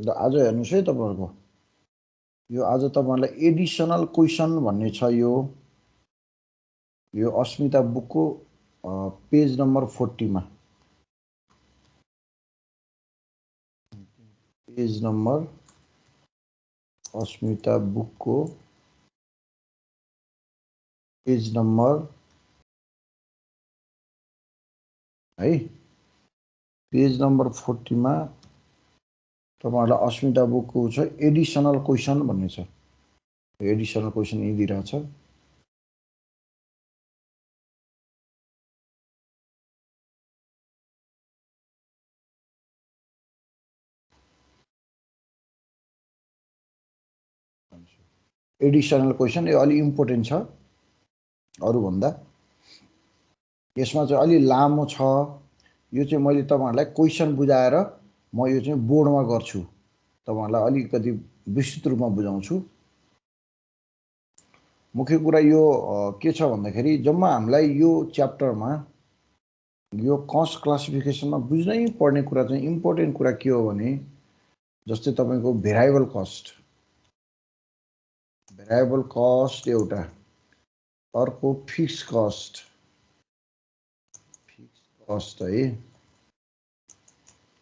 आज हेर्नुस् है तपाईहरुको यो आज तपाईहरुलाई एडिसनल क्वेशन भन्ने छ यो अस्मिता बुकको पेज नम्बर 40 मा पेज नम्बर अस्मिता बुकको पेज नम्बर है पेज नम्बर 40 मा तपाईहरुलाई अस्मिता बुकको छ एडिसनल क्वेशन भन्ने छ एडिसनल क्वेशन यही दिइराछ एडिसनल क्वेशन यो अलि इम्पोर्टेन्ट छ अरु भन्दा यसमा चाहिँ अलि लामो छ यो चाहिँ मैले तपाईहरुलाई क्वेशन बुझाएर म यो चाहिँ बोर्डमा गर्छु तपाईहरुलाई अलिकति विस्तृत रूपमा बुझाउँछु मुख्य कुरा यो के छ भन्दाखेरि जम्मा हामीलाई यो च्याप्टरमा यो कस्ट क्लासिफिकेसनमा बुझ्नै पर्ने कुरा चाहिँ इम्पोर्टेन्ट कुरा के हो भने जस्तै तपाईको भेरिएबल कस्ट एउटा अर्को फिक्स कस्ट है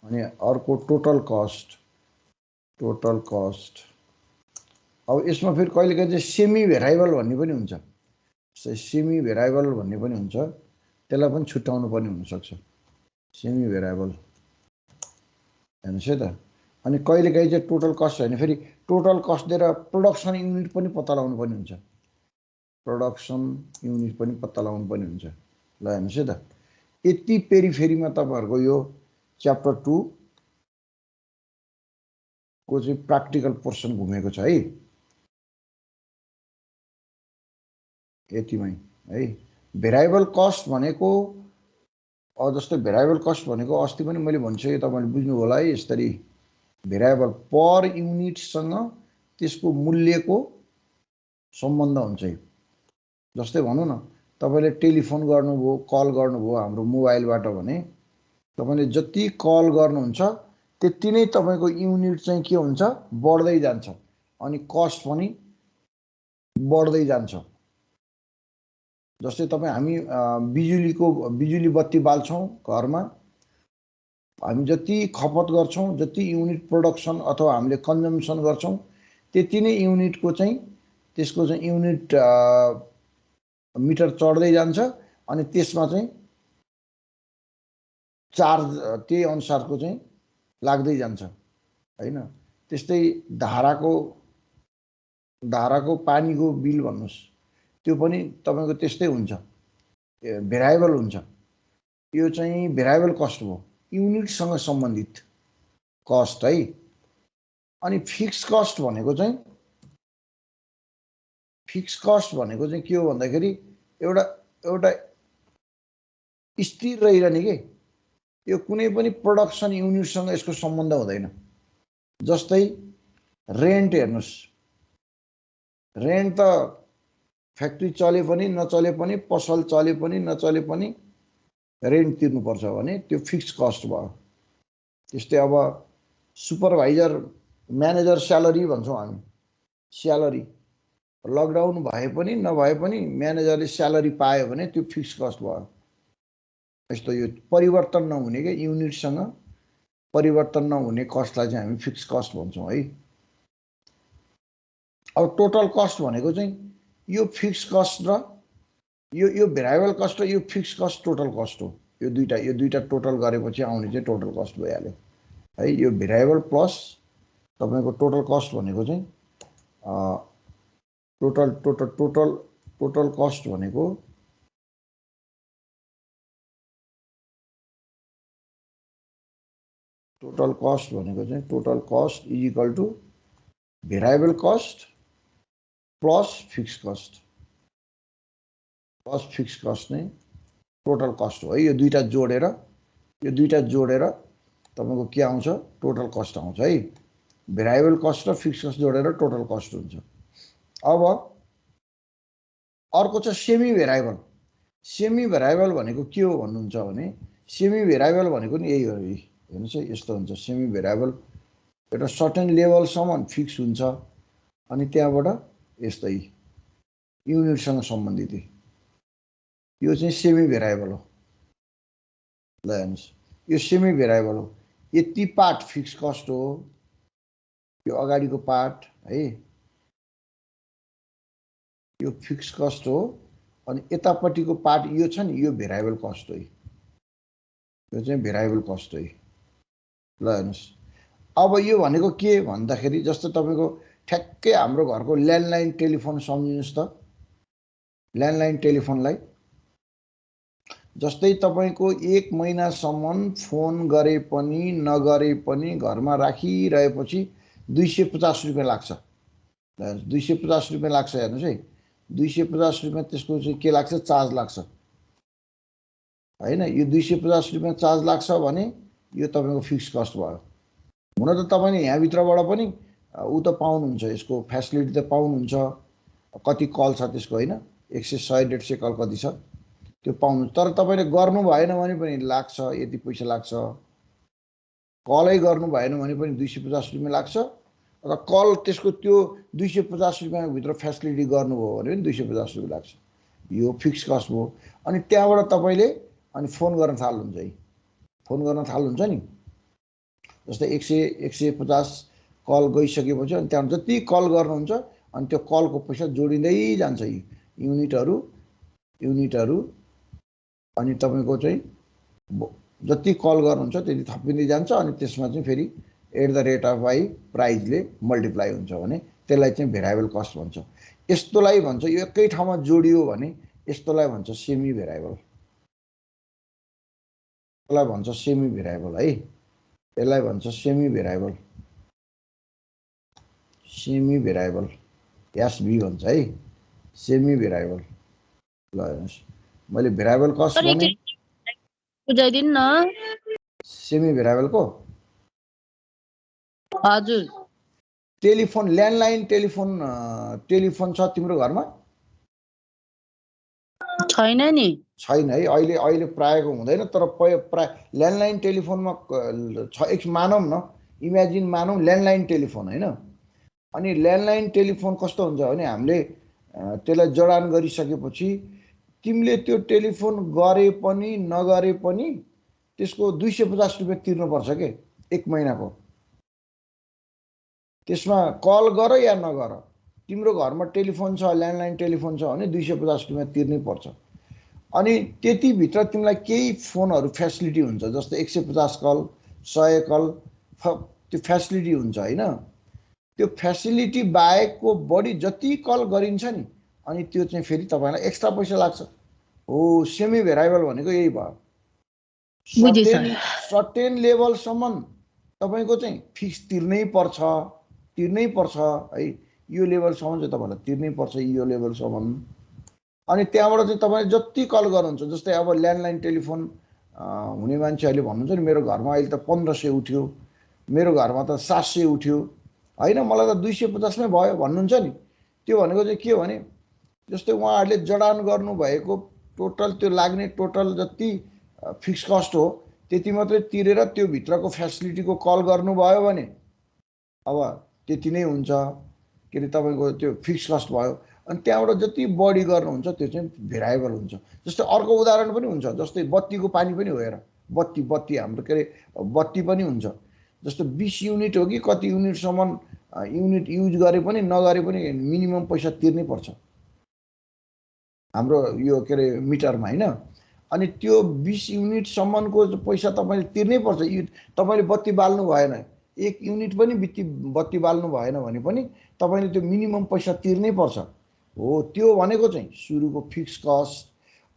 अनि अर्को टोटल कस्ट अब यसमा फेरि कहिलेकाहीँ चाहिँ सेमी भेरिएबल भन्ने पनि हुन्छ सेमी भेरिएबल भन्ने पनि हुन्छ त्यसलाई पनि छुट्याउनु पर्ने हुन सक्छ सेमी भेरिएबल हेर्नुस् है त अनि कहिलेकाहीँ चाहिँ टोटल कस्ट हैन फेरि टोटल कस्ट दिएर प्रोडक्सन युनिट पनि पत्ता लगाउनु पर्ने हुन्छ ल हेर्नुस् है त यति पेरिफेरीमा तपाईहरुको यो च्याप्टर 2 को चाहिँ प्र्याक्टिकल पोर्सन घुमेको छ है यतिमै है भेरिएबल कस्ट भनेको जस्तै भेरिएबल कस्ट भनेको अस्ति पनि मैले भनिसके तपाईले बुझ्नु होला है यसरी भेरिएबल पर युनिट सँग त्यसको मूल्यको सम्बन्ध हुन्छ जस्तै भनौं न तपाईले टेलिफोन गर्नुभयो कल गर्नुभयो हाम्रो मोबाइलबाट भने तपाईले जति कल गर्नुहुन्छ त्यति नै तपाईको युनिट चाहिँ के हुन्छ बढ्दै जान्छ अनि कस्ट पनि बढ्दै जान्छ जस्तै तपाई हामी बिजुली बत्ती बाल्छौं घरमा हामी जति खपत गर्छौं जति युनिट प्रोडक्सन अथवा हामीले कन्जम्सन गर्छौं त्यति नै युनिटको चाहिँ त्यसको चाहिँ युनिट मिटर चढ्दै जान्छ अनि त्यसमा चाहिँ चार्ज त्यही अनुसारको चाहिँ लाग्दै जान्छ हैन त्यस्तै धाराको पानीको बिल भन्नुस् त्यो पनि तपाईको त्यस्तै हुन्छ भेरिएबल हुन्छ यो चाहिँ भेरिएबल कस्ट हो युनिट सँग सम्बन्धित कस्ट है अनि फिक्स कस्ट भनेको चाहिँ के हो भन्दाखेरि एउटा स्थिर रहिरहने के यो कुनै पनि प्रोडक्सन युनिट सँग यसको सम्बन्ध हुँदैन जस्तै रेन्ट हेर्नुस् रेन्ट त फ्याक्ट्री चले पनि नचले पनि पसल चले पनि नचले पनि रेन्ट तिर्नु पर्छ भने त्यो फिक्स कस्ट भयो त्यस्तै अब सुपरभाइजर म्यानेजर स्यालेरी भन्छौं हामी स्यालेरी लकडाउन भए पनि नभए पनि म्यानेजरले स्यालेरी पायो भने त्यो फिक्स कस्ट भयो यस्तो यो परिवर्तन नहुने के युनिट सँग परिवर्तन नहुने कस्टलाई चाहिँ हामी फिक्स कस्ट भन्छौं है अब टोटल कस्ट भनेको चाहिँ यो फिक्स कस्ट र यो भेरिएबल कस्ट र यो फिक्स कस्ट टोटल कस्ट हो यो दुईटा टोटल गरेपछि आउने चाहिँ टोटल कस्ट भइहाल्यो है यो भेरिएबल प्लस तपाईको टोटल कस्ट भनेको चाहिँ टोटल कस्ट भनेको चाहिँ total cost is equal to variable cost plus fix cost नै टोटल कस्ट हो है यो दुईटा जोडेर तपाईको के आउँछ टोटल कस्ट आउँछ है भेरिएबल कस्ट र फिक्स कस्ट जोडेर टोटल कस्ट हुन्छ अब अर्को छ सेमी भेरिएबल भनेको के हो भन्नुहुन्छ भने सेमी भेरिएबल भनेको नि यही हो हेर्नुस् है यस्तो हुन्छ सेमी भेरिएबल एउटा सर्टेन लेभलसम्म फिक्स हुन्छ अनि त्यहाँबाट यस्तै युनिटसँग सम्बन्धित यो चाहिँ सेमी भेरिएबल हो। ल हेर्नुहोस् यो सेमी भेरिएबल हो। यति पार्ट फिक्स कस्ट हो, यो अगाडिको पार्ट है यो फिक्स कस्ट हो अनि यतापट्टिको पार्ट यो छ नि यो भेरिएबल कस्ट हो। यो चाहिँ भेरिएबल कस्ट हो। ल हेर्नुहोस् अब यो भनेको के भन्दाखेरि जस्तो तपाईको ठ्याक्कै हाम्रो घरको ल्यान्डलाइन टेलिफोन सम्झिनुस् त। ल्यान्डलाइन टेलिफोनलाई जस्तै तपाईको 1 महिनासम्म फोन गरे पनि नगरे पनि घरमा राखिरहेपछि 250 रुपैयाँ लाग्छ। 250 रुपैयाँ लाग्छ हेर्नुस् है। 250 रुपैयाँ त्यसको चाहिँ के लाग्छ चार्ज लाग्छ हैन। यो 250 रुपैयाँ चार्ज लाग्छ भने यो तपाईको फिक्स कस्ट भयो। हुन त तपाईले यहाँ भित्रबाट पनि उ त पाउनुहुन्छ, यसको फ्यासिलिटी त पाउनुहुन्छ। कति कल छ त्यसको हैन 100 100 150 कल कति छ त्यो पाउनु। तर तपाईले गर्नु भएन भने पनि लाग्छ, यति पैसा लाग्छ। कलै गर्नु भएन भने पनि 250 रुपैयाँ लाग्छ। र कल त्यसको त्यो 250 रुपैयाँ भित्र फ्यासिलिटी गर्नुभयो भने पनि 250 रुपैयाँ लाग्छ। यो फिक्स कस्ट भयो। अनि त्यहाँबाट तपाईले अनि फोन गर्न थाल्नुहुन्छ है। फोन गर्न थाल्नुहुन्छ नि जस्तै 100 150 कल गइसकेपछि अनि त्यहाँ जति कल गर्नुहुन्छ अनि त्यो कलको पैसा जोडिँदै जान्छ। युनिटहरु अनि तपाईको चाहिँ जति कल गर्नुहुन्छ त्यति थपिँदै जान्छ अनि त्यसमा चाहिँ फेरि @ प्राइसले मल्टिप्लाई हुन्छ भने त्यसलाई चाहिँ भेरिएबल कस्ट भन्छ। यस्तोलाई भन्छ यो एकै ठाउँमा जोडियो भने यस्तोलाई भन्छ सेमी भेरिएबल। यसलाई भन्छ सेमी भेरिएबल है। यसलाई भन्छ सेमी भेरिएबल। सेमी भेरिएबल एसभी भन्छ है। Semi variable. ल हेर्नुस् मैले भेरिएबल कस्ट भने बुझाइदिनु न। सेमी भेरिएबल को हजुर टेलिफोन ल्यान्डलाइन टेलिफोन छ तिम्रो घरमा? छैन नि। छैन है। अहिले प्रायको हुँदैन तर प्राय ल्यान्डलाइन टेलिफोनमा छ। मानौँ न इमेजिन मानौँ ल्यान्डलाइन टेलिफोन हैन। अनि ल्यान्डलाइन टेलिफोन कस्तो हुन्छ भने हामीले त्यसलाई जडान गरिसकेपछि तिमीले त्यो टेलिफोन गरे पनि नगरे पनि त्यसको 250 रुपैयाँ तिर्नुपर्छ के 1 महिनाको। त्यसमा कल गर या नगर तिम्रो घरमा टेलिफोन छ ल्यान्डलाइन टेलिफोन छ भने 250 रुपैयाँ तिर्नै पर्छ। अनि त्यति भित्र तिमीलाई केही फोनहरु फ्यासिलिटी हुन्छ जस्तै 150 कल 100 कल त्यो फ्यासिलिटी हुन्छ हैन। त्यो फ्यासिलिटी बाहेकको बढी जति कल गरिन्छ नि अनि त्यो चाहिँ फेरि तपाईलाई एक्स्ट्रा पैसा लाग्छ। हो सेमी भेरिएबल भनेको यही भयो। सर्टेन लेभलसम्म तपाईको चाहिँ फिक्स तिर्नै पर्छ है। यो लेभलसम्म चाहिँ तपाईलाई तिर्नै पर्छ यो लेभलसम्म। अनि त्यहाँबाट चाहिँ तपाईले जति कल गर्नुहुन्छ जस्तै अब ल्यान्डलाइन टेलिफोन हुने मान्छेहरूले भन्नुहुन्छ नि मेरो घरमा अहिले त 1500 उठ्यो, मेरो घरमा त 700 उठ्यो हैन, मलाई त 250 मै भयो भन्नुहुन्छ नि। त्यो भनेको चाहिँ के हो भने जस्तै उहाँहरूले जडान गर्नु भएको टोटल त्यो लाग्ने टोटल जति फिक्स कस्ट हो त्यति मात्रै तिरेर त्यो भित्रको फ्यासिलिटीको कल गर्नुभयो भने अब त्यति नै हुन्छ के रे तपाईको त्यो फिक्स कस्ट भयो। अनि त्यहाँबाट जति बढी गर्नुहुन्छ त्यो चाहिँ भेरिएबल हुन्छ। जस्तै अर्को उदाहरण पनि हुन्छ जस्तै बत्तीको पानी पनि हो हेर। बत्ती हाम्रो के रे बत्ती पनि हुन्छ। जस्तो 20 युनिट हो कि कति युनिटसम्म युनिट युज गरे पनि नगरे पनि मिनिमम पैसा तिर्नै पर्छ हाम्रो यो के रे मिटरमा हैन। अनि त्यो 20 युनिटसम्मको पैसा तपाईले तिर्नै पर्छ। तपाईले बत्ती बाल्नु भएन 1 युनिट पनि बत्ती बाल्नु भएन भने पनि तपाईले त्यो मिनिमम पैसा तिर्नै पर्छ। हो त्यो भनेको चाहिँ सुरुको फिक्स कस्ट।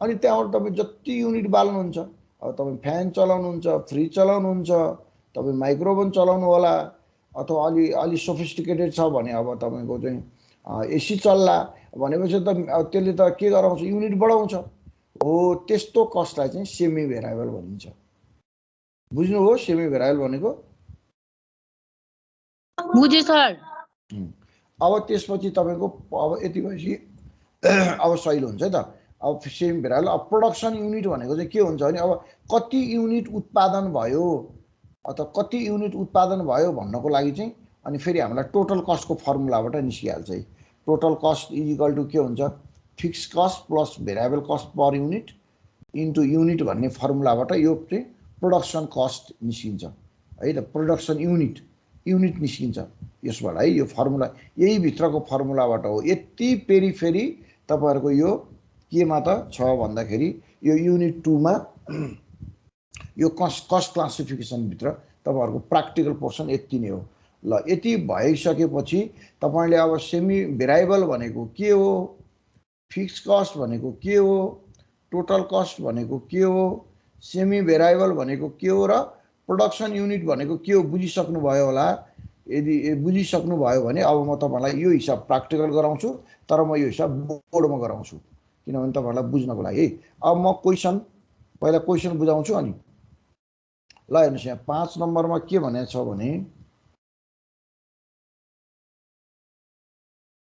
अनि त्यहाँबाट तपाईँ जति युनिट बाल्नुहुन्छ अब तपाईँ फ्यान चलाउनुहुन्छ, फ्रिज चलाउनुहुन्छ, तपाईँ माइक्रोवेभ चलाउनु होला अथवा अलि सोफिस्टिकेटेड छ भने अब तपाईको चाहिँ एसी चल्ला भनेपछि त त्यसले त के गराउँछ युनिट बढाउँछ। हो त्यस्तो कस्टलाई चाहिँ सेमी भेरिएबल भनिन्छ। बुझ्नुभयो सेमी भेरिएबल भनेको? बुझे सर। अब त्यसपछि तपाईको अब यति भएपछि अब सहिलो हुन्छ है त। अब सेमी भेरिएबल अब प्रोडक्सन युनिट भनेको चाहिँ के हुन्छ भने अब कति युनिट उत्पादन भयो अथवा कति युनिट उत्पादन भयो भन्नको लागि चाहिँ अनि फेरि हामीलाई टोटल कस्टको फर्मुलाबाट निस्किहाल्छ है। Total cost is equal to के हुन्छ, fix cost plus variable cost per unit into unit भन्ने फर्मुलाबाट यो चाहिँ प्रोडक्सन कस्ट निस्किन्छ है त। प्रोडक्सन युनिट निस्किन्छ यसबाट है। यो फर्मुला यही भित्रको फर्मुलाबाट हो। यति फेरि तपाईँहरूको यो केमा त छ भन्दाखेरि यो युनिट 2 मा यो कस्ट क्लासिफिकेसनभित्र तपाईँहरूको प्र्याक्टिकल पोर्सन यति नै हो। ल यति भइसकेपछि तपाईँले अब सेमी भेरिएबल भनेको के हो, फिक्स कस्ट भनेको के हो, टोटल कस्ट भनेको के हो, सेमी भेरिएबल भनेको के हो र प्रोडक्सन युनिट भनेको के हो बुझिसक्नुभयो होला। यदि बुझिसक्नुभयो भने अब म तपाईँलाई यो हिसाब प्र्याक्टिकल गराउँछु, तर म यो हिसाब बोर्डमा गराउँछु किनभने तपाईँहरूलाई बुझ्नको लागि। अब म पहिला क्वेसन बुझाउँछु अनि ल हेर्नुहोस् यहाँ 5 नम्बरमा के भनेको छ भने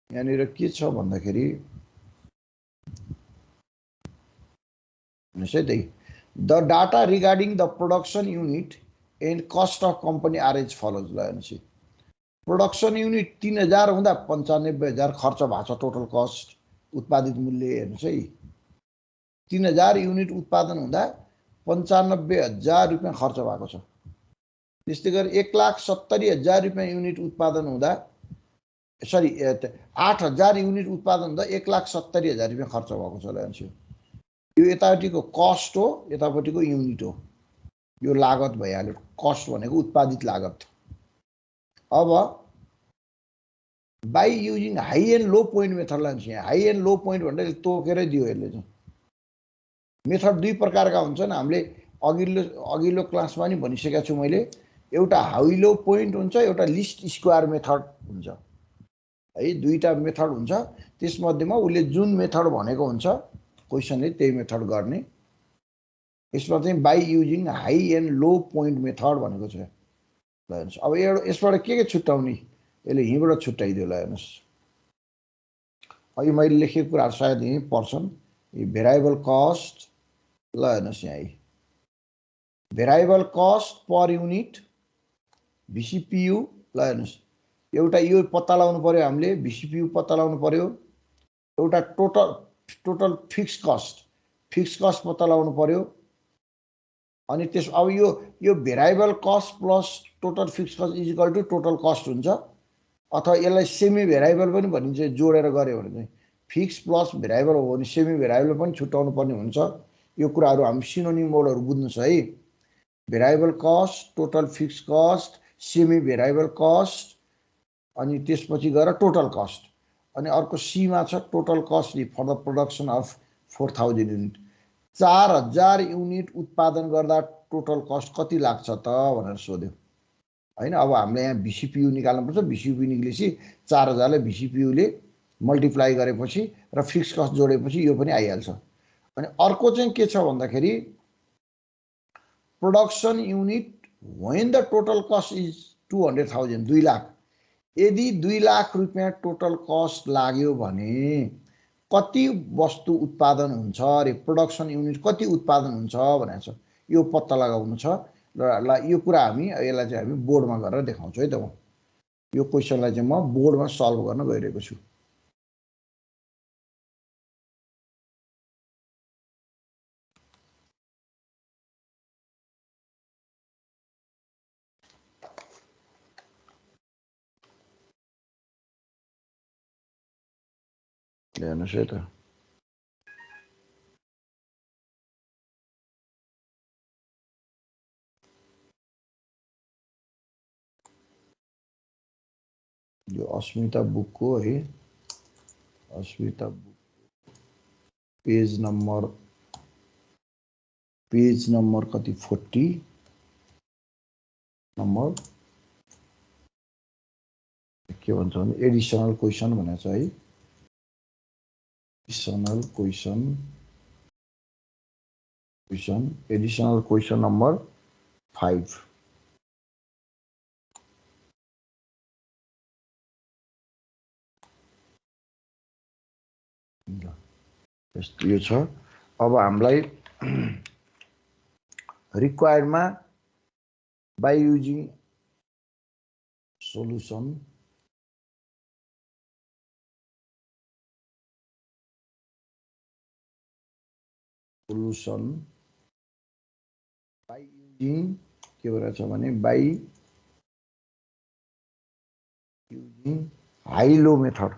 यहाँनिर के छ भन्दाखेरि हेर्नुहोस् है त्यही, the data regarding the production unit and cost of company are as follows. ल हेर्नुहोस् प्रोडक्सन युनिट 3000 हुँदा 95000 खर्च भएको छ टोटल कस्ट उत्पादित मूल्य। हेर्नुहोस् है 3000 युनिट उत्पादन हुँदा 95000 रुपियाँ खर्च भएको छ। त्यस्तै गरी 1,70,000 रुपियाँ युनिट उत्पादन हुँदा 8000 युनिट उत्पादन हुँदा 1,70,000 रुपियाँ खर्च भएको छ। ल हेर्नुहोस् यो यतापट्टिको कस्ट हो, यतापट्टिको युनिट हो। यो लागत भइहाल्यो, कस्ट भनेको उत्पादित लागत। अब by using high and low point method लान्छ। यहाँ हाई एन्ड लो पोइन्ट भनेर तोकेरै दियो यसले चाहिँ। मेथड दुई प्रकारका हुन्छन्, हामीले अघिल्लो क्लासमा नि भनिसकेको छु मैले। एउटा हाई लो पोइन्ट हुन्छ, एउटा लिस्ट स्क्वायर मेथड हुन्छ है। दुईटा मेथड हुन्छ, त्यसमध्येमा उसले जुन मेथड भनेको हुन्छ क्वेसनले त्यही मेथड गर्ने। यसमा चाहिँ by using high and low point method भनेको छ। ल हेर्नुहोस् अब यसबाट के छुट्याउने, यसले यहीँबाट छुट्याइदियो। ल हेर्नुहोस् अघि मैले लेखेको कुराहरू सायद यहीँ पर्छन्। भेरिएबल कस्ट, ल हेर्नुहोस् यहाँ भेरिएबल कस्ट पर युनिट भिसिपियु। ल हेर्नुहोस् एउटा यो पत्ता लगाउनु पर्यो हामीले, भिसिपियु पत्ता लगाउनु पर्यो। एउटा टोटल फिक्स कस्ट पत्ता लगाउनु पर्यो। अनि त्यस अब यो variable cost plus total fix cost is equal to total cost हुन्छ, अथवा यसलाई सेमी भेरिएबल पनि भनिन्छ। जोडेर गऱ्यो भने चाहिँ फिक्स प्लस भेरिएबल हो भने सेमी भेरिएबल पनि छुट्याउनु पर्ने हुन्छ। यो कुराहरू हामी सिनोनिम वर्डहरू बुझ्नु छ है। Variable cost, total fix cost, semi variable cost, अनि त्यसपछि गएर टोटल कस्ट। अनि अर्को सीमा छ total cost for the production of 4000 unit. 4000 unit उत्पादन गर्दा टोटल कस्ट कति लाग्छ त भनेर सोध्यो हैन। अब हामीले यहाँ भिसिपियु निकाल्नुपर्छ। भिसिपियु निक्लेपछि 4000 लाई भिसिपियुले मल्टिप्लाई गरेपछि र फिक्स कस्ट जोडेपछि यो पनि आइहाल्छ। अनि अर्को चाहिँ के छ भन्दाखेरि production unit when the total cost is 200,000, 2 lakh. यदि 2 लाख रुपियाँ टोटल कस्ट लाग्यो भने कति वस्तु उत्पादन हुन्छ अरे, प्रोडक्सन युनिट कति उत्पादन हुन्छ भनेको छ। यो पत्ता लगाउनु छ र यो कुरा यसलाई चाहिँ हामी बोर्डमा गरेर देखाउँछु है त। म यो क्वेसनलाई चाहिँ म बोर्डमा सल्भ गर्न गइरहेको छु। हेर्नुहोस् है त, यो अस्मिता बुकको है, अस्मिता बुक पेज नम्बर कति 40 नम्बर के भन्छ भने एडिसनल क्वेसन भनेको छ है। Additional question number 5। यो छ। अब हामीलाई रिक्वायर्डमा by using solution by using के भन्छ भने by using high low method,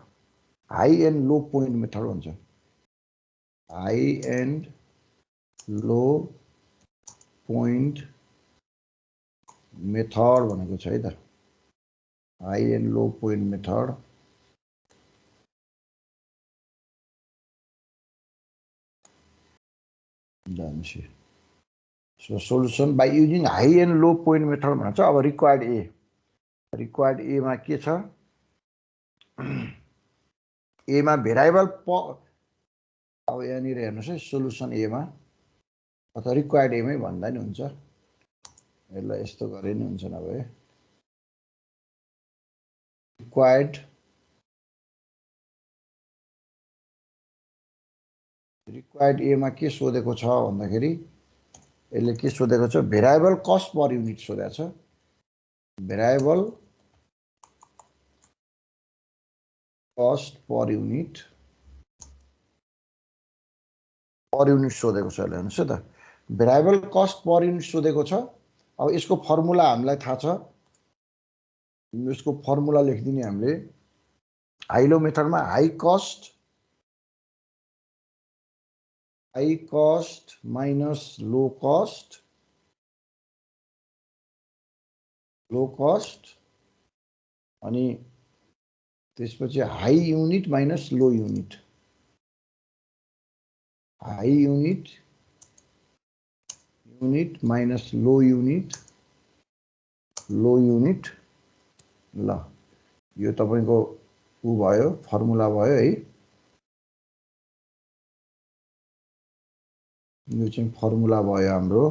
high and low point method हुन्छ, high and low point method भनेको छ है त, high and low point method जान्छ। So solution by using high and low point method भन्छ। अब required A मा के छ, A मा भेरिएबल अब यहाँनिर हेर्नुहोस् है, सोलुसन A मा अथवा रिक्वायर्ड A मै भन्दा नि हुन्छ, यसलाई यस्तो गरे नि हुन्छ, नभए रिक्वायर्ड A मा के सोधेको छ भन्दाखेरि यसले के सोधेको छ, भेरिएबल कस्ट पर युनिट सोधेको छ, भेरिएबल कस्ट पर युनिट सोधेको छ। हेर्नुहोस् है त, भेरिएबल कस्ट पर युनिट सोधेको छ। अब यसको फर्मुला हामीलाई थाहा छ, यसको फर्मुला लेखिदिने हामीले, हाई लो मेथडमा high cost minus low cost अनि त्यसपछि high unit minus low unit, high unit minus low unit ल, यो तपाईको उ भयो, फर्मुला भयो है, यो चाहिँ फर्मुला भयो हाम्रो।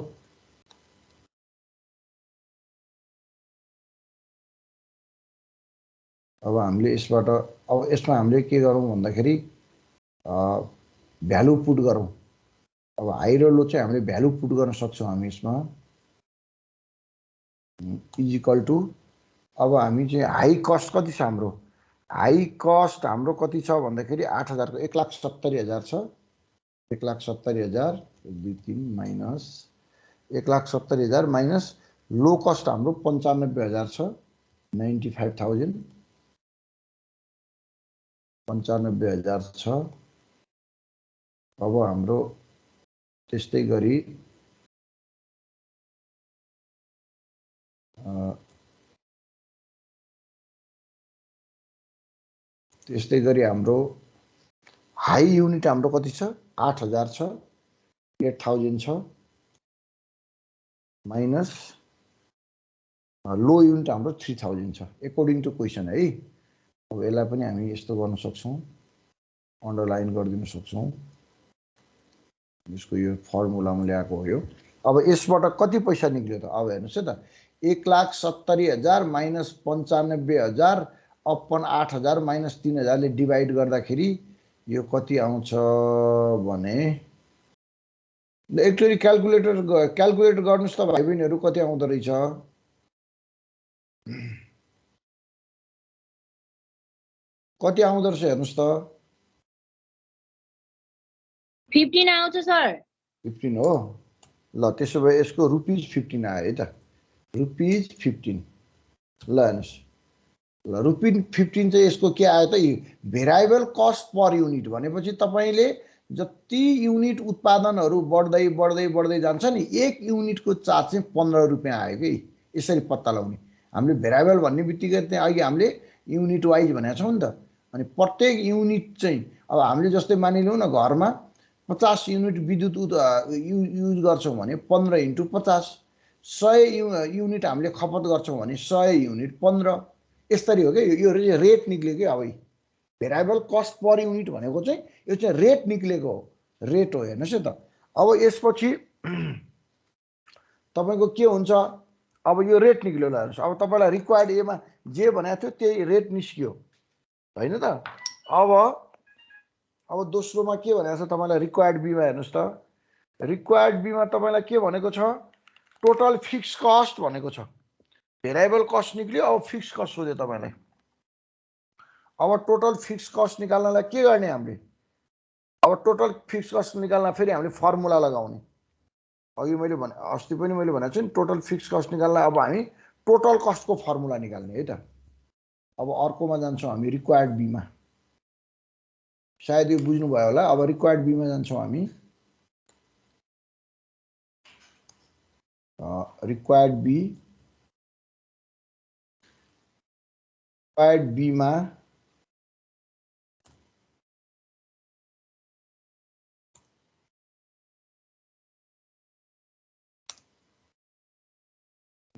अब हामीले यसबाट, अब यसमा हामीले के गरौँ भन्दाखेरि भ्यालु पुट गरौँ। अब हाई र लो चाहिँ हामीले भ्यालु पुट गर्न सक्छौँ हामी यसमा, इजिकल टु, अब हामी चाहिँ हाई कस्ट कति छ हाम्रो, हाई कस्ट हाम्रो कति छ भन्दाखेरि 8,000 को 1,70,000 छ, 1,70,000 2 3 माइनस 1,70,000 माइनस लो कस्ट हाम्रो 95,000 छ, 95,000 छ। अब हाम्रो त्यस्तै गरी हाम्रो हाई युनिट हाम्रो कति छ, 8,000 छ, 8,000 छ, माइनस लो युनिट हाम्रो 3,000 छ, अकॉर्डिङ टु क्वेसन है। अब यसलाई पनि हामी यस्तो गर्न सक्छौँ, अन्डरलाइन गरिदिन सक्छौँ, यसको यो फर्मुलामा ल्याएको हो यो। अब यसबाट कति पैसा निक्ल्यो त, अब हेर्नुहोस् है त, 1,70,000 माइनस 95,000 अपन 8,000 माइनस 3,000 ले डिभाइड गर्दाखेरि यो कति आउँछ भने, एकचोटि क्याल्कुलेट गर्नुस् त भाइ बहिनीहरु, कति आउँदो रहेछ, कति आउँदो रहेछ हेर्नुस् त, 15 आउँछ सर। 15 हो, ल त्यसो भए यसको रुपीज 15 आयो है त, रुपीज 15। ल हेर्नुस्, ल रुपीज 15 चाहिँ यसको के आयो त, भेरिएबल कस्ट पर युनिट भनेपछि तपाईले जति युनिट उत्पादनहरु बढ्दै बढ्दै बढ्दै जान्छ नि, एक युनिटको चार्ज चाहिँ 15 रुपैयाँ आयो कि। यसरी पत्ता लगाउने, हामीले भेरिएबल भन्ने बित्तिकै चाहिँ अघि हामीले युनिट वाइज भनेको छौं नि त, अनि प्रत्येक युनिट चाहिँ, अब हामीले जस्तै मानिलिउँ न, घरमा 50 युनिट विद्युत युज गर्छौं भने 15 × 50, 100 युनिट हामीले खपत गर्छौं भने 100 युनिट 15, यसरी हो के। यो रेट निक्ल्यो कि। अब भेरिएबल कस्ट पर युनिट भनेको चाहिँ यो चाहिँ रेट निक्लेको हो, रेट हो। हेर्नुस् है त, अब यसपछि तपाईको के हुन्छ, अब यो रेट निक्ल्यो। ल हेर्नुस्, अब तपाईलाई रिक्वायर्ड ए मा जे भनेको थियो त्यही रेट निस्कियो हैन त। अब दोस्रोमा के भनेको छ तपाईलाई, रिक्वायर्ड बी मा हेर्नुस् त, रिक्वायर्ड बी मा तपाईलाई के भनेको छ, टोटल फिक्स कस्ट भनेको छ। भेरिएबल कस्ट निक्ल्यो। अब फिक्स कस्ट सोध्यो तपाईलाई। अब टोटल फिक्स कस्ट निकाल्नलाई के गर्ने हामीले? अब टोटल फिक्स कस्ट निकाल्न फेरि हामीले फर्मुला लगाउने। अघि मैले भने अस्ति पनि मैले भनेको छु नि, टोटल फिक्स कस्ट निकाल्न अब हामी टोटल कस्टको फर्मुला निकाल्ने है त। अब अर्कोमा जान्छौँ हामी, रिक्वायर्ड बीमा। सायद यो बुझ्नुभयो होला। अब रिक्वायर्ड बीमा जान्छौँ हामी। रिक्वायर्ड बीमा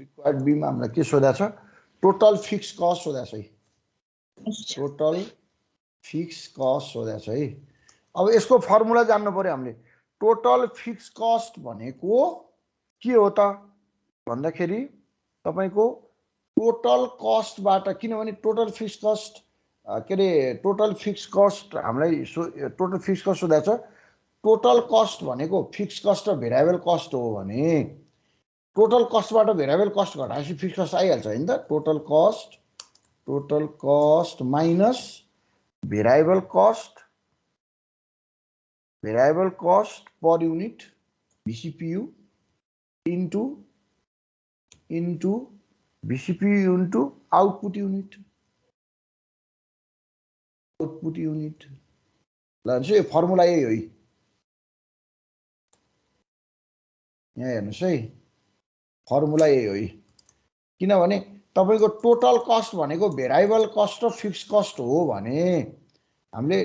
रिक्वायर्ड बीमा हामीलाई के सोधेको छ? टोटल फिक्स कस्ट सोधेको छ है। टोटल फिक्स कस्ट सोधेको छ है। अब यसको फर्मुला जान्नु पर्यो हामीले। टोटल फिक्स कस्ट भनेको के हो त भन्दाखेरि तपाईको टोटल कस्टबाट, किनभने टोटल फिक्स कस्ट के अरे टोटल फिक्स कस्ट हामीलाई टोटल फिक्स कस्ट सोधेको छ। टोटल कस्ट भनेको फिक्स कस्ट र भेरिएबल कस्ट हो भने टोटल कस्टबाट भेरिएबल कस्ट घटाएपछि फिक्स कस्ट आइहाल्छ हैन त। Total cost minus variable cost per unit VCPU into VCPU into output unit. ल यो फर्मुला यही हो। यहाँ हेर्नुहोस् है, फर्मुला यही हो। किनभने तपाईको टोटल कस्ट भनेको भेरिएबल कस्ट र फिक्स कस्ट हो भने हामीले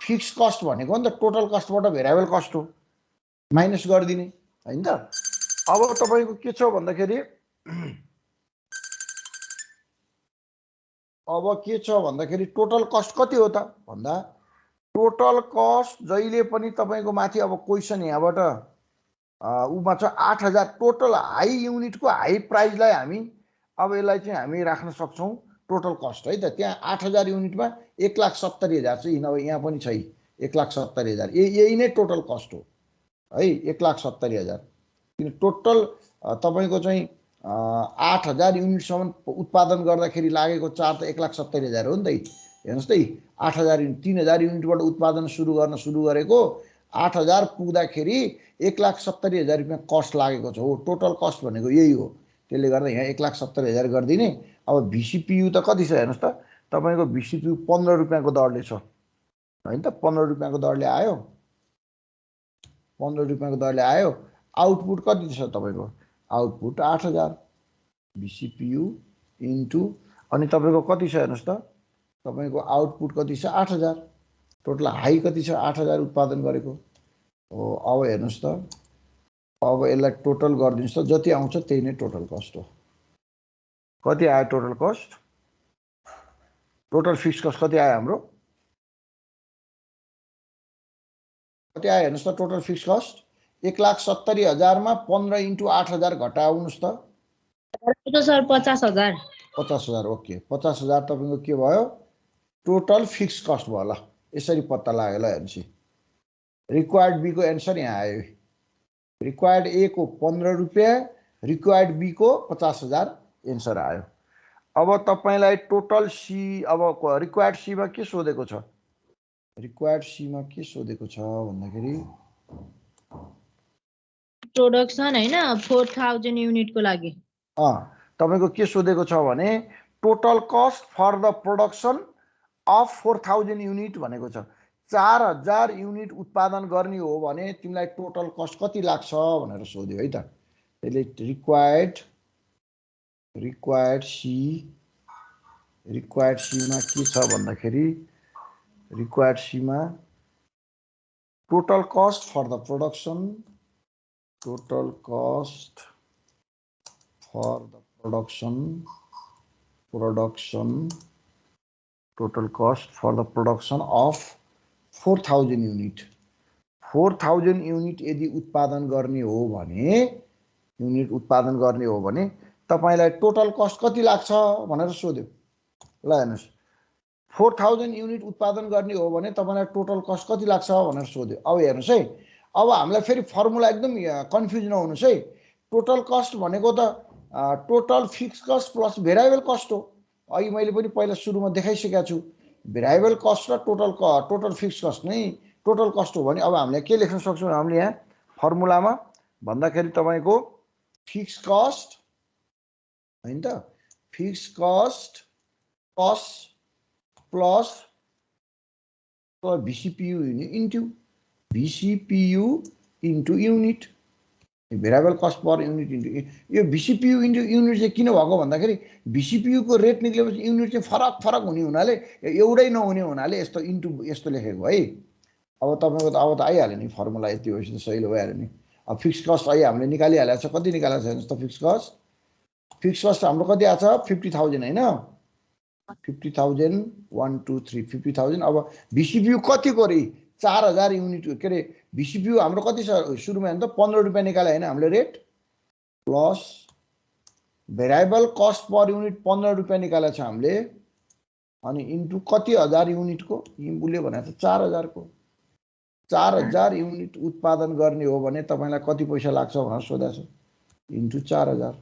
फिक्स कस्ट भनेको नि त टोटल कस्टबाट भेरिएबल कस्ट हो, माइनस गरिदिने हैन त। अब तपाईको के छ भन्दाखेरि टोटल कस्ट कति हो त भन्दा टोटल कस्ट जहिले पनि तपाईको माथि अब क्वेशन यहाँबाट उमा छ 8000 टोटल हाई युनिटको हाई प्राइसलाई हामी अब यसलाई चाहिँ हामी राख्न सक्छौं टोटल कस्ट है त। त्यहाँ 8000 युनिटमा 1,70,000 चाहिँ अब यहाँ पनि छ 1,70,000। यही नै टोटल कस्ट हो है, 1,70,000। किन टोटल तपाईको चाहिँ 8000 युनिटसम्म उत्पादन गर्दाखेरि लागेको चार्ज त 1,70,000 हो नि त। हेर्नुस् त 8000 युनिट 3000 युनिटबाट उत्पादन सुरु गरेको 8000 पुग्दाखेरि 1,70,000 रुपैयाँ कस्ट लागेको छ। हो टोटल कस्ट भनेको यही हो। त्यसले गर्दा यहाँ 1,70,000 गरिदिने। अब VCPU त कति छ हेर्नुस् त, तपाईको VCPU 15 रुपैयाँको दरले छ हैन त। 15 रुपैयाँको दरले आयो, 15 रुपैयाँको दरले आयो। आउटपुट कति छ तपाईको? आउटपुट 8000 VCPU इन्टु अनि तपाईको कति छ हेर्नुस् त, तपाईको आउटपुट कति छ? 8000। टोटल हाई कति छ? 8000 उत्पादन गरेको हो। अब हेर्नुस् त, अब यसलाई टोटल गरिदिनुस् त, जति आउँछ त्यही नै टोटल कस्ट हो। कति आयो total cost? Total fix cost कति आयो हाम्रो? कति आयो हेर्नुस् त टोटल फिक्स कस्ट? 1,70,000 मा 15 इन्टु 8000 घटाउनुस् त सर 50,000। 50,000 ओके। 50,000 तपाईको के भयो? टोटल फिक्स कस्ट भयो। ल यसरी पत्ता लाग्यो। ल हेर्नुस्, रिक्वायर्ड बी को एन्सर यहाँ आयो। रिक्वायर्ड ए को 15 रुपैयाँ, रिक्वायर्ड बी को 50,000 एन्सर आयो। अब तपाईलाई टोटल सी, अब रिक्वायर्ड सी मा के सोधेको छ? रिक्वायर्ड सी मा के सोधेको छ भन्दाखेरि प्रोडक्सन हैन 4000 युनिट को लागि तपाईको के सोधेको छ भने total cost for the production of 4000 unit भनेको छ। 4000 युनिट उत्पादन गर्ने हो भने तिमीलाई टोटल कस्ट कति लाग्छ भनेर सोध्यो है त। त्यसले रिक्वायर्ड सी मा के छ भन्दाखेरि रिक्वायर्ड सी मा total cost for the production, total cost for the production of 4000 unit. 4000 unit यदि उत्पादन गर्ने हो भने तपाईलाई टोटल कस्ट कति लाग्छ भनेर सोध्यो। ल हेर्नुस्, 4000 युनिट उत्पादन गर्ने हो भने तपाईलाई टोटल कस्ट कति लाग्छ भनेर सोध्यो। अब हेर्नुस् है, अब हामीलाई फेरि फर्मुला एकदम कन्फ्युज नहुनुस् है। टोटल कस्ट भनेको त total fix cost plus variable cost हो। अघि मैले पनि पहिला सुरुमा देखाइसकेको छु भेरिएबल कस्ट र टोटल फिक्स कस्ट नै टोटल कस्ट हो भने अब हामीले के लेख्न सक्छौँ हामीले यहाँ फर्मुलामा भन्दाखेरि तपाईँको फिक्स कस्ट हैन त fix cost plus VCPU into unit variable cost per unit into यो VCPU इन्टु युनिट चाहिँ किन भएको भन्दाखेरि VCPU को रेट निक्लेपछि युनिट चाहिँ फरक फरक हुने हुनाले एउटै नहुने हुनाले यस्तो इन्टु यस्तो लेखेको है। अब तपाईँको त अब त आइहाल्यो नि फर्मुला यति भएपछि त सहिलो भइहाल्यो नि। अब फिक्स कस्ट अहिले हामीले निकालिहालेको छ कति निकालेको छ हेर्नुहोस् त फिक्स कस्ट हाम्रो कति आएको छ 50,000 हैन 50,000 1 2 3 50,000। अब VCPU कतिको रे 4,000 युनिट के अरे VCPU हाम्रो कति छ सुरुमा हेर्नु त 15 रुपैयाँ निकाले हैन हामीले rate plus variable cost per unit 15 रुपैयाँ निकालेको छ हामीले अनि इन्टु कति हजार युनिटको इम्बुले भनेको त 4,000 को 4,000 युनिट उत्पादन गर्ने हो भने तपाईलाई कति पैसा लाग्छ भनेर सोधेको छ इन्टु 4,000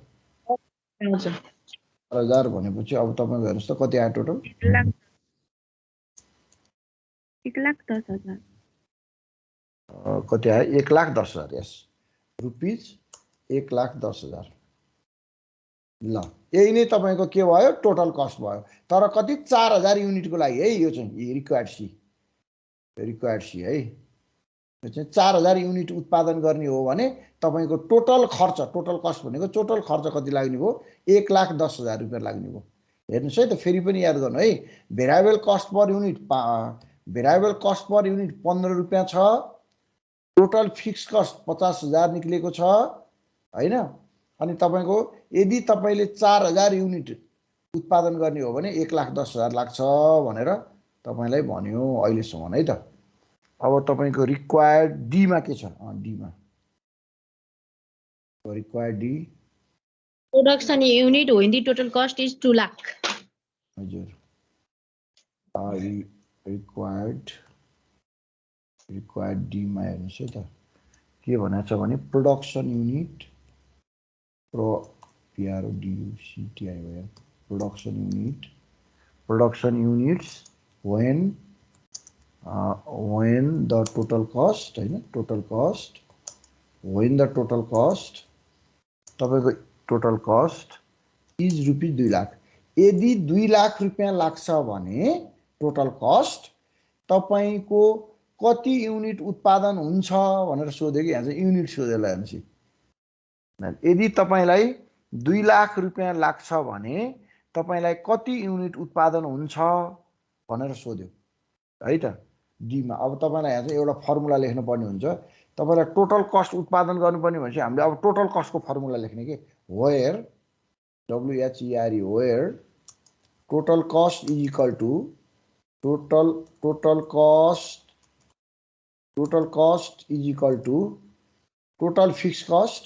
हजुर 4,000 भनेपछि अब तपाईको हेर्नुस् त कति आयो टोटल 1,10,000 कति आयो 1,10,000 यस रुपीज 1,10,000। ल यही नै तपाईको के भयो टोटल कस्ट भयो तर कति 4,000 युनिटको लागि है यो चाहिँ रिक्वायर्ड सी है यो चाहिँ 4,000 युनिट उत्पादन गर्ने हो भने तपाईको टोटल कस्ट भनेको टोटल खर्च कति लाग्ने भयो 1,10,000 रुपैयाँ लाग्ने भयो। हेर्नुस् है त फेरि पनि याद गर्नु है भेरिएबल कस्ट पर युनिट 15 रुपैयाँ छ टोटल फिक्स कस्ट 50,000 निक्लेको छ हैन अनि तपाईको यदि तपाईले 4,000 युनिट उत्पादन गर्ने हो भने 1,10,000 लाग्छ भनेर तपाईलाई भन्यो अहिलेसम्म है त। अब तपाईको रिक्वायर्ड डी मा के छ डी मा required D production unit when the total cost is 2 lakh हजुर रिक्वायर्ड डी मा हेर्नुस् है त के भनेको छ भने production unit production units when the total cost हैन when the total cost तपाईको total cost is rupees 2 lakh यदि 2 लाख रुपैयाँ लाग्छ भने टोटल कस्ट तपाईको कति युनिट उत्पादन हुन्छ भनेर सोध्यो कि यहाँ चाहिँ युनिट सोधेला हेर्नुस् यदि तपाईलाई 2 लाख रुपैयाँ लाग्छ भने तपाईलाई कति युनिट उत्पादन हुन्छ भनेर सोध्यो है त डी मा। अब तपाईलाई यहाँ चाहिँ एउटा फर्मुला लेख्नु पर्ने हुन्छ तपाईलाई टोटल कस्ट उत्पादन गर्नुपर्ने भनेपछि हामीले अब टोटल कस्टको फर्मुला लेख्ने के where WHERE where total cost is equal to total cost is equal to total fix cost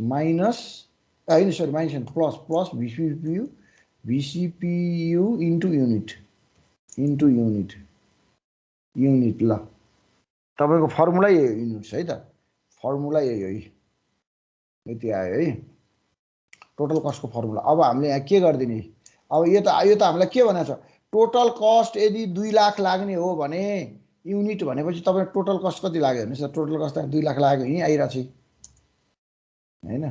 minus plus VCPU into unit ल तपाईको फर्मुला यही युनिट्स है त फर्मुला यही हो यति आयो है टोटल कस्टको फर्मुला। अब हामीले यहाँ के गर्दिने अब यो त हामीलाई के भनेको छ टोटल कस्ट यदि 2 लाख लाग्ने हो भने युनिट भनेपछि तपाईको टोटल कस्ट कति लाग्यो हेर्नुस् टोटल कस्ट 2 लाख लाग्यो यही आइरा छ हैन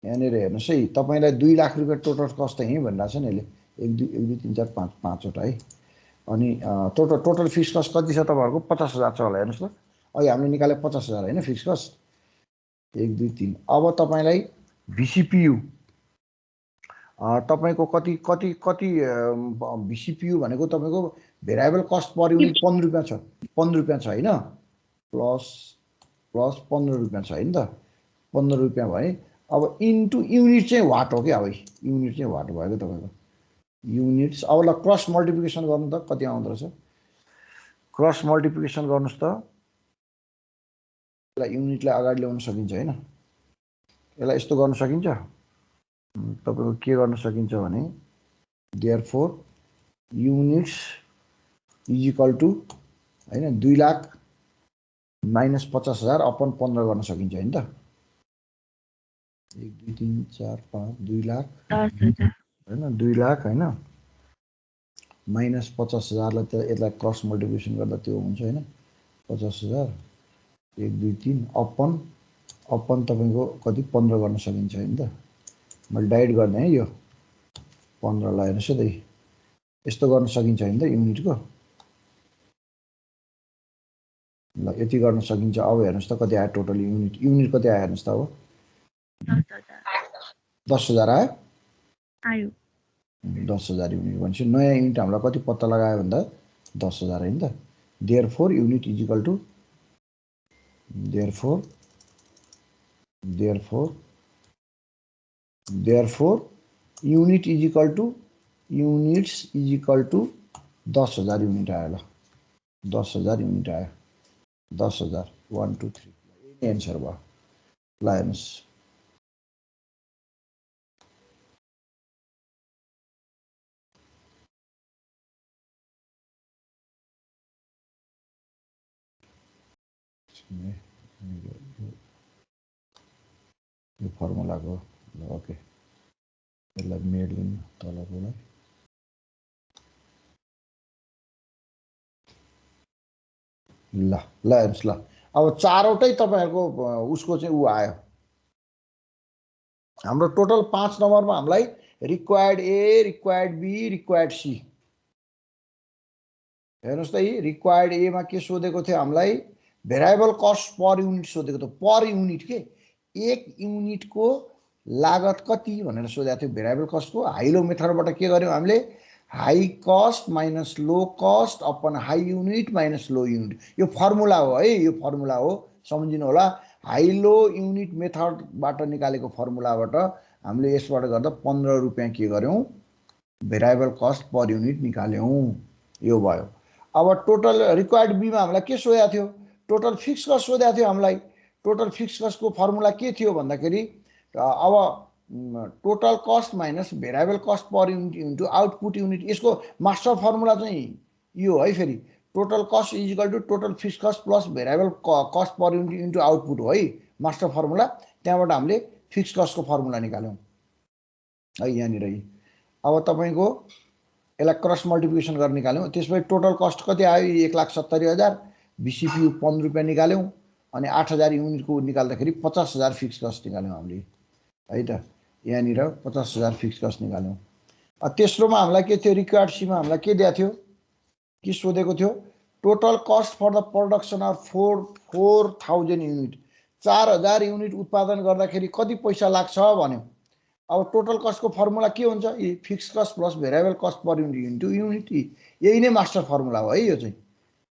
यहाँनिर हेर्नुस् है तपाईलाई 2 लाख रुपैयाँ टोटल कस्ट यही भनिरहेको छ नि यसले 1 2 3 4 5 5वटा है अनि टोटल फिक्स कस्ट कति छ तपाईहरुको 50,000 छ होला हेर्नुस् त अहिले हामीले निकाले 50,000 हैन फिक्स कस्ट 1 2 3। अब तपाईलाई VCPU तपाईको कति VCPU भनेको तपाईको भेरिएबल कस्ट पर युनिट 15 रुपैयाँ छ हैन प्लस 15 रुपैयाँ छ हैन त 15 रुपैयाँ भए अब इन्टु युनिट चाहिँ वाट हो के अब युनिट चाहिँ वाट भयो के तपाईको युनिट्स। अब ल क्रस मल्टिप्लिकेसन गर्नु त कति आउँदो रहेछ क्रस मल्टिप्लिकेसन गर्नुस् त यसलाई युनिटलाई अगाडि ल्याउन सकिन्छ हैन यसलाई यस्तो गर्न सकिन्छ तपाईको के गर्न सकिन्छ भने therefore units is equal to हैन 2 लाख माइनस 50,000 अपन 15 गर्न सकिन्छ हैन त 1 2 3 4 5 2 लाख 10,000 हैन 2 लाख हैन माइनस 50,000 लाई त यसलाई क्रस मल्टिप्लिकेसन गर्दा त्यो हुन्छ हैन 50,000 1 2 3 अपन तपाईको कति 15 गर्न सकिन्छ हैन त मैले डाइरेक्ट गर्ने है यो 15 लाई हेर्नुस् है यस्तो गर्न सकिन्छ हैन त युनिटको ल यति गर्न सकिन्छ अब हेर्नुस् त कति आयो टोटल युनिट कति आयो हेर्नुस् त अब 10,000 आयो आयो 10,000 युनिट भनेपछि नयाँ युनिट हामीलाई कति पत्ता लगायो भन्दा 10,000 हैन त therefore unit is equal to therefore unit is equal to units is equal to 10,000 unit आयो ल 10,000 युनिट आयो 10,000 1 2 3 यही एन्सर भयो ल हेर्नुस् यो फर्मुलाको ल ओके यसलाई मेडलिन तलकोलाई ल हेर्नुस् ल अब चारवटै तपाईहरुको उसको चाहिँ उ आयो हाम्रो टोटल 5 नम्बरमा हामीलाई required A required B required C हेर्नुस् त यी रिक्वायर्ड ए मा के सोधेको थियो हामीलाई भेरिएबल कस्ट पर युनिट सोधेको थियो पर युनिट के एक युनिटको लागत कति भनेर सोधेको थियो भेरिएबल कस्टको हाइलो मेथडबाट के गर्यौं हामीले high cost minus low cost upon high unit minus low unit यो फर्मुला हो है यो फर्मुला हो सम्झिनु होला हाई लो युनिट मेथडबाट निकालेको फर्मुलाबाट हामीले यसबाट गर्दा 15 रुपैयाँ के गर्यौं भेरिएबल कस्ट पर युनिट निकाल्यौं यो भयो अब टोटल रिक्वायर्ड बी मा हामीलाई के सोधेको थियो टोटल फिक्स कस्ट सोधेको थियो हामीलाई टोटल फिक्स कस्ट को फर्मुला के थियो भन्दाखेरि अब total cost minus variable cost per unit into output unit यसको मास्टर फर्मुला चाहिँ यो है फेरि total cost is equal to total fix cost plus variable cost per unit into output हो है मास्टर फर्मुला त्यहाँबाट हामीले फिक्स कस्ट को फर्मुला निकाल्यौं है यहाँनिर अब तपाईको यसलाई क्रस मल्टिप्लिकेसन गर्न निकाल्यौं त्यसपछि टोटल कस्ट कति आयो 1,70,000 बीसीपीयू 15 रुपैयाँ निकाल्यौं अनि 8,000 युनिटको निकाल्दाखेरि 50,000 फिक्स कस्ट निकाल्यौं हामीले है त यहाँनिर 50,000 फिक्स कस्ट निकाल्यौं तेस्रोमा हामीलाई के थियो रिक्वायर्ड सी मा हामीलाई के दिएको थियो के सोधेको थियो total cost for the production of 4,000 unit 4,000 unit उत्पादन गर्दाखेरि कति पैसा लाग्छ भन्यो अब टोटल कस्ट को फर्मुला के हुन्छ यी fix cost plus variable cost per unit into unit यही नै मास्टर फर्मुला हो है यो चाहिँ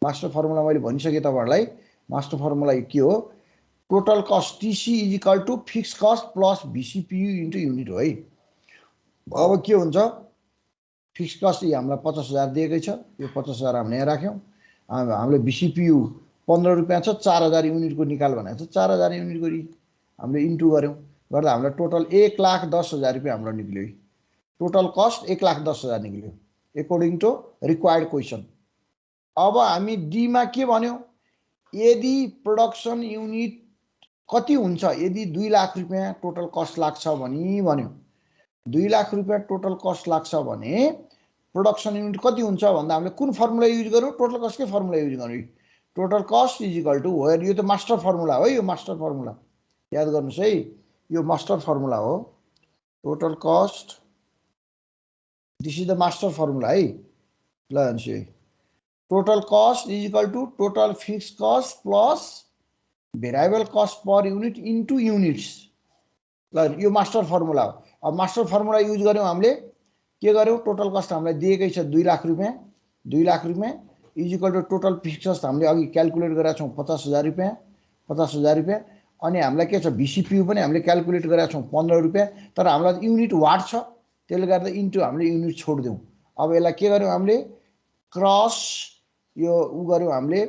मास्टर फर्मुला मैले भनिसके तपाईहरुलाई मास्टर फर्मुला के हो total cost TC is equal to fix cost plus VCPU into unit हो है अब के हुन्छ फिक्स कस्ट हामीलाई 50,000 दिएकै छ यो 50,000 हामीले यहाँ राख्यौं हामीले बीसीपीयू 15 रुपैयाँ छ 4,000 युनिटको निकाल भनेको छ 4,000 युनिटको हामीले इन्टु गर्यौं गर्दा हामीलाई टोटल 1,10,000 रुपैयाँ हाम्रो निक्ल्यो टोटल कस्ट 1,10,000 निक्ल्यो अकॉर्डिङ टु रिक्वायर्ड क्वेशन अब हामी डी मा के भन्यौ यदि प्रोडक्सन युनिट कति हुन्छ यदि 2 लाख रुपैयाँ टोटल कस्ट लाग्छ भनी भन्यो 2 लाख रुपैयाँ टोटल कस्ट लाग्छ भने प्रोडक्सन युनिट कति हुन्छ भन्दा हामीले कुन फर्मुला युज गर्नु टोटल कस्ट के फर्मुला युज गर्नु total cost is equal to where यो त मास्टर फर्मुला हो यो मास्टर फर्मुला याद गर्नुस् है यो मास्टर फर्मुला हो total cost this is the master formula है ल हेर्नुस् है total cost is equal to total fix cost plus variable cost per unit into units ल यो मास्टर फर्मुला हो अब मास्टर फर्मुला युज गर्यौं हामीले के गर्यौं टोटल कस्ट हामीलाई दिएकै छ 2 लाख रुपैयाँ 2 लाख रुपैयाँ is equal to total fix cost हामीले अघि क्याल्कुलेट गरेका छौं 50,000 रुपैयाँ 50,000 रुपैयाँ अनि हामीलाई के छ बीसीपीयू पनि हामीले क्याल्कुलेट गरेका छौं 15 रुपैयाँ तर हामीलाई युनिट वाट छ त्यसले गर्दा इन्टु हामीले युनिट छोड्दियौं अब यसलाई के गर्यौं हामीले क्रस यो उ गर्यौं हामीले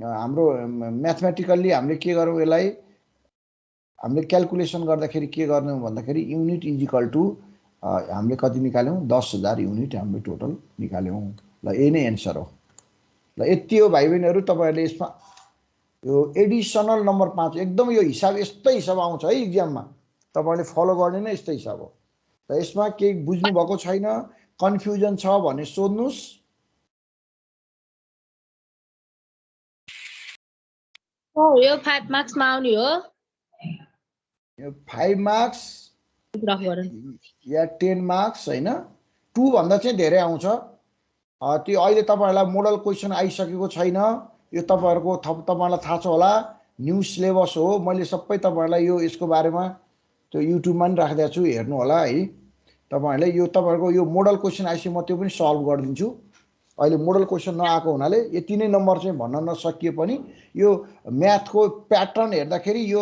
हाम्रो म्याथमेटिकल्ली हामीले के गर्यौं यसलाई हामीले क्याल्कुलेसन गर्दाखेरि के गर्नु भन्दाखेरि युनिट इज इक्वल टु हामीले कति निकाल्यौँ 10,000 युनिट हामीले टोटल निकाल्यौँ ल यही नै एन्सर हो ल यति हो भाइ बहिनीहरू तपाईहरुले यसमा यो एडिसनल नम्बर 5 एकदम यो हिसाब यस्तै हिसाब आउँछ है एक्जाममा तपाईले फलो गर्ने नै यस्तै हिसाब हो र यसमा केही बुझ्नु भएको छैन कन्फ्युजन छ भने सोध्नुस् यो 5 मार्क्स मा आउने हो यो 5 मार्क्स या 10 मार्क्स हैन 2 भन्दा चाहिँ धेरै आउँछ त्यो अहिले तपाईहरुलाई मोडल क्वेशन आइसकेको छैन यो तपाईहरुको तपाईहरुलाई थाहा छ होला न्यू सिलेबस हो मैले सबै तपाईहरुलाई यो यसको बारेमा त्यो युट्युबमा पनि राखिदिएको छु हेर्नु होला है तपाईहरुले यो तपाईहरुको यो मोडल क्वेशन आइसके म त्यो पनि सल्भ गरिदिन्छु अहिले मोडल क्वेशन नआएको हुनाले यति नै नम्बर चाहिँ भन्न नसकिए पनि यो म्याथको प्याटर्न हेर्दाखेरि यो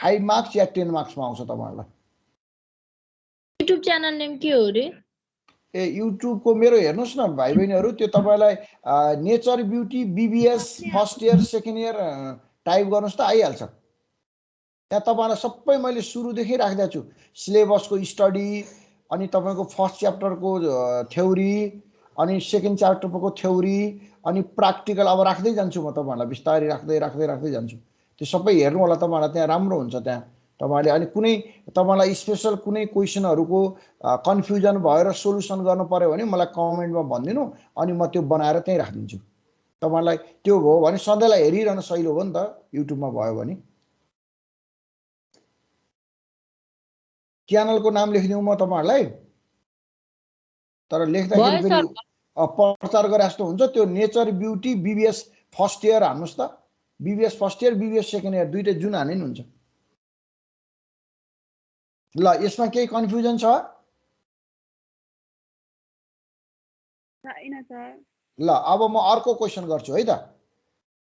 5 मार्क्स या 10 मार्क्समा आउँछ तपाईहरुलाई युट्युब च्यानल नेम के हो रे ए युट्युब को मेरो हेर्नुस् न भाइ बहिनीहरु त्यो तपाईलाई nature beauty BBS first year second year type गर्नुस् त आइहाल्छ त्यहाँ तपाईलाई सबै मैले सुरुदेखि राखिदिएको छु सिलेबसको स्टडी अनि तपाईको फर्स्ट च्याप्टरको थ्योरी अनि सेकेन्ड च्याप्टरको थ्योरी अनि प्र्याक्टिकल अब राख्दै जान्छु म तपाईहरुलाई बिस्तारै राख्दै जान्छु त्यो सबै हेर्नु होला तपाईहरुलाई त्यहाँ राम्रो हुन्छ त्यहाँ तपाईहरुले अनि कुनै तपाईलाई स्पेशल कुनै क्वेशनहरुको कन्फ्युजन भएर सोलुसन गर्नु पर्यो भने मलाई कमेन्टमा भनिदिनु अनि म त्यो बनाएर त्यही राखिदिन्छु तपाईलाई त्यो हो भने सधैँलाई हेरिरहन सजिलो हो नि त युट्युबमा भयो भने च्यानलको नाम लेखिदिउँ म तपाईहरुलाई तर लेख्दाखेरि फेरि प्रचार गरे जस्तो हुन्छ त्यो nature beauty BBS first year हान्नुस् त BBS first year BBS second year दुईटै जुन हाने नि हुन्छ ल यसमा केही कन्फ्युजन छ छैन सर ल अब म अर्को क्वेशन गर्छु है त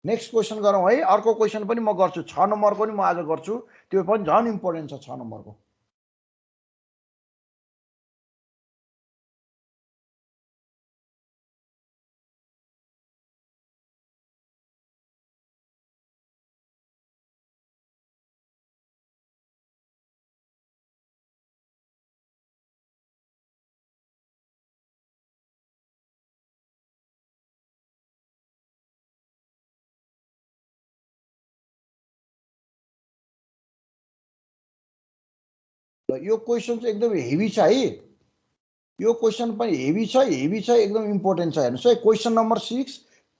नेक्स्ट क्वेशन गरौँ है अर्को क्वेशन पनि म गर्छु 6 नम्बरको नि म आज गर्छु त्यो पनि झन् इम्पोर्टेन्ट छ 6 नम्बरको यो क्वेशन चाहिँ एकदम हेभी छ है यो क्वेशन पनि हेभी छ एकदम इम्पोर्टेन्ट छ हेर्नुस् है क्वेशन नम्बर 6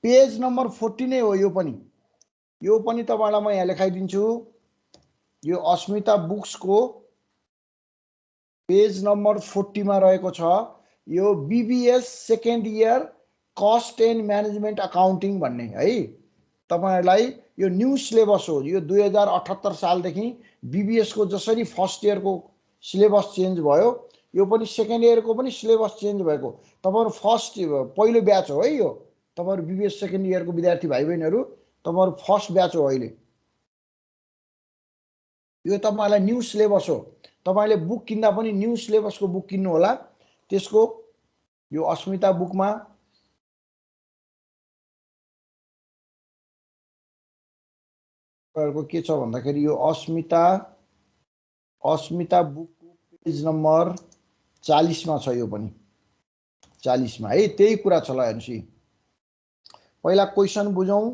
पेज नम्बर 40 नै हो यो पनि तपाईलाई म यहाँ लेखाइदिन्छु यो अस्मिता बुक्स को पेज नम्बर 40 मा रहेको छ यो BBS second year cost and management accounting भन्ने है तपाईहरुलाई यो न्यू सिलेबस हो यो 2078 सालदेखि बीबीएस को जसरी फर्स्ट इयर को सिलेबस चेन्ज भयो यो पनि सेकेन्ड इयर को पनि सिलेबस चेन्ज भएको तपाईहरु फर्स्ट पहिलो ब्याच हो है यो तपाईहरु बीबीएस सेकेन्ड इयर को विद्यार्थी भाइ बहिनीहरु तपाईहरु फर्स्ट ब्याच हो अहिले यो तपाईलाई न्यू सिलेबस हो तपाईले बुक किन्दा पनि न्यू सिलेबस को बुक किन्नु होला त्यसको यो अस्मिता बुकमा तपाईहरुको के छ भन्दाखेरि यो अस्मिता बुक पेज नम्बर 40 मा छ यो पनि 40 मा है त्यही कुरा छ ल हेर्नुस् पहिला क्वेशन बुझौं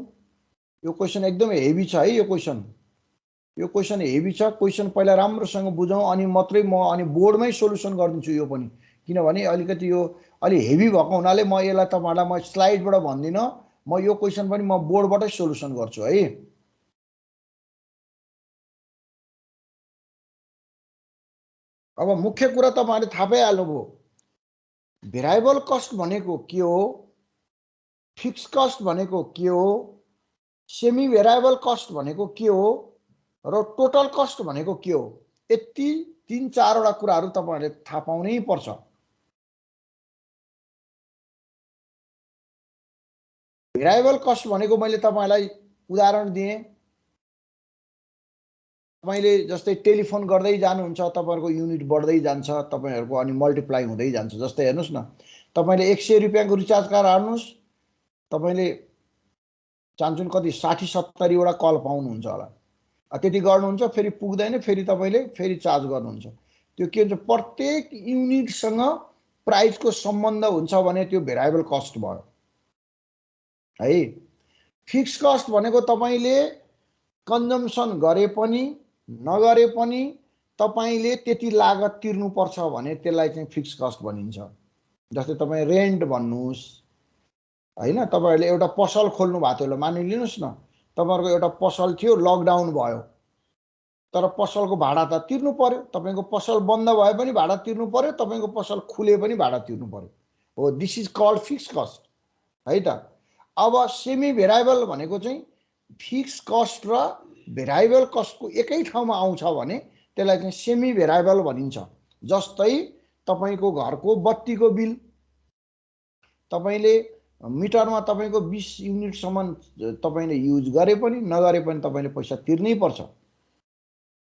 यो क्वेशन एकदम हेभी छ है यो क्वेशन हेभी छ क्वेशन पहिला राम्रोसँग बुझौं अनि मात्रै म अनि बोर्डमै सोलुसन गर्दिन्छु यो पनि किनभने अलिकति यो अलि हेभी भएको हुनाले म यसलाई तपाईहरुलाई म स्लाइडबाट भन्दिन म यो क्वेशन पनि म बोर्डबाटै सोलुसन गर्छु है अब मुख्य कुरा तपाईहरुले थाहा पाइहाल्नुभयो भेरिएबल कस्ट भनेको के हो फिक्स कस्ट भनेको के हो सेमी भेरिएबल कस्ट भनेको के हो र टोटल कस्ट भनेको के हो यति 3-4 वटा कुराहरु तपाईहरुले थाहा पाउनै पर्छ भेरिएबल कस्ट भनेको मैले तपाईहरुलाई उदाहरण दिए तपाईले जस्तै टेलिफोन गर्दै जानुहुन्छ तपाईहरुको युनिट बढ्दै जान्छ तपाईहरुको अनि मल्टिप्लाई हुँदै जान्छ जस्तै हेर्नुस् न तपाईले 100 रुपैयाँको रिचार्ज कार्ड हाल्नुस् तपाईले चाहन्छुन् कति 60-70 वटा कल पाउनुहुन्छ होला त्यति गर्नुहुन्छ फेरि पुग्दैन फेरि तपाईले फेरि चार्ज गर्नुहुन्छ त्यो के हुन्छ प्रत्येक युनिटसँग प्राइसको सम्बन्ध हुन्छ भने त्यो भेरिएबल कस्ट भयो है। फिक्स कस्ट भनेको तपाईले कन्जम्सन गरे पनि नगरे पनि तपाईले त्यति लागत तिर्नुपर्छ भने त्यसलाई चाहिँ फिक्स कस्ट भनिन्छ। जस्तै तपाईँ रेन्ट भन्नुहोस् हैन, तपाईहरुले एउटा पसल खोल्नु भएको थियो, मानिलिनुस् न तपाईहरुको एउटा पसल थियो, लकडाउन भयो, तर पसलको भाडा त तिर्नु पर्यो। तपाईको पसल बन्द भए पनि भाडा तिर्नु पर्यो, तपाईको पसल खुले पनि भाडा तिर्नु पर्यो। हो, this is called fix cost है त। अब सेमी भेरिएबल भनेको चाहिँ फिक्स कस्ट र भेरिएबल कस्टको एकै ठाउँमा आउँछ भने त्यसलाई चाहिँ सेमी भेरिएबल भनिन्छ। जस्तै तपाईको घरको बत्तीको बिल तपाईले मिटरमा तपाईको 20 युनिटसम्म तपाईले युज गरे पनि नगरे पनि तपाईले पैसा तिर्नै पर्छ।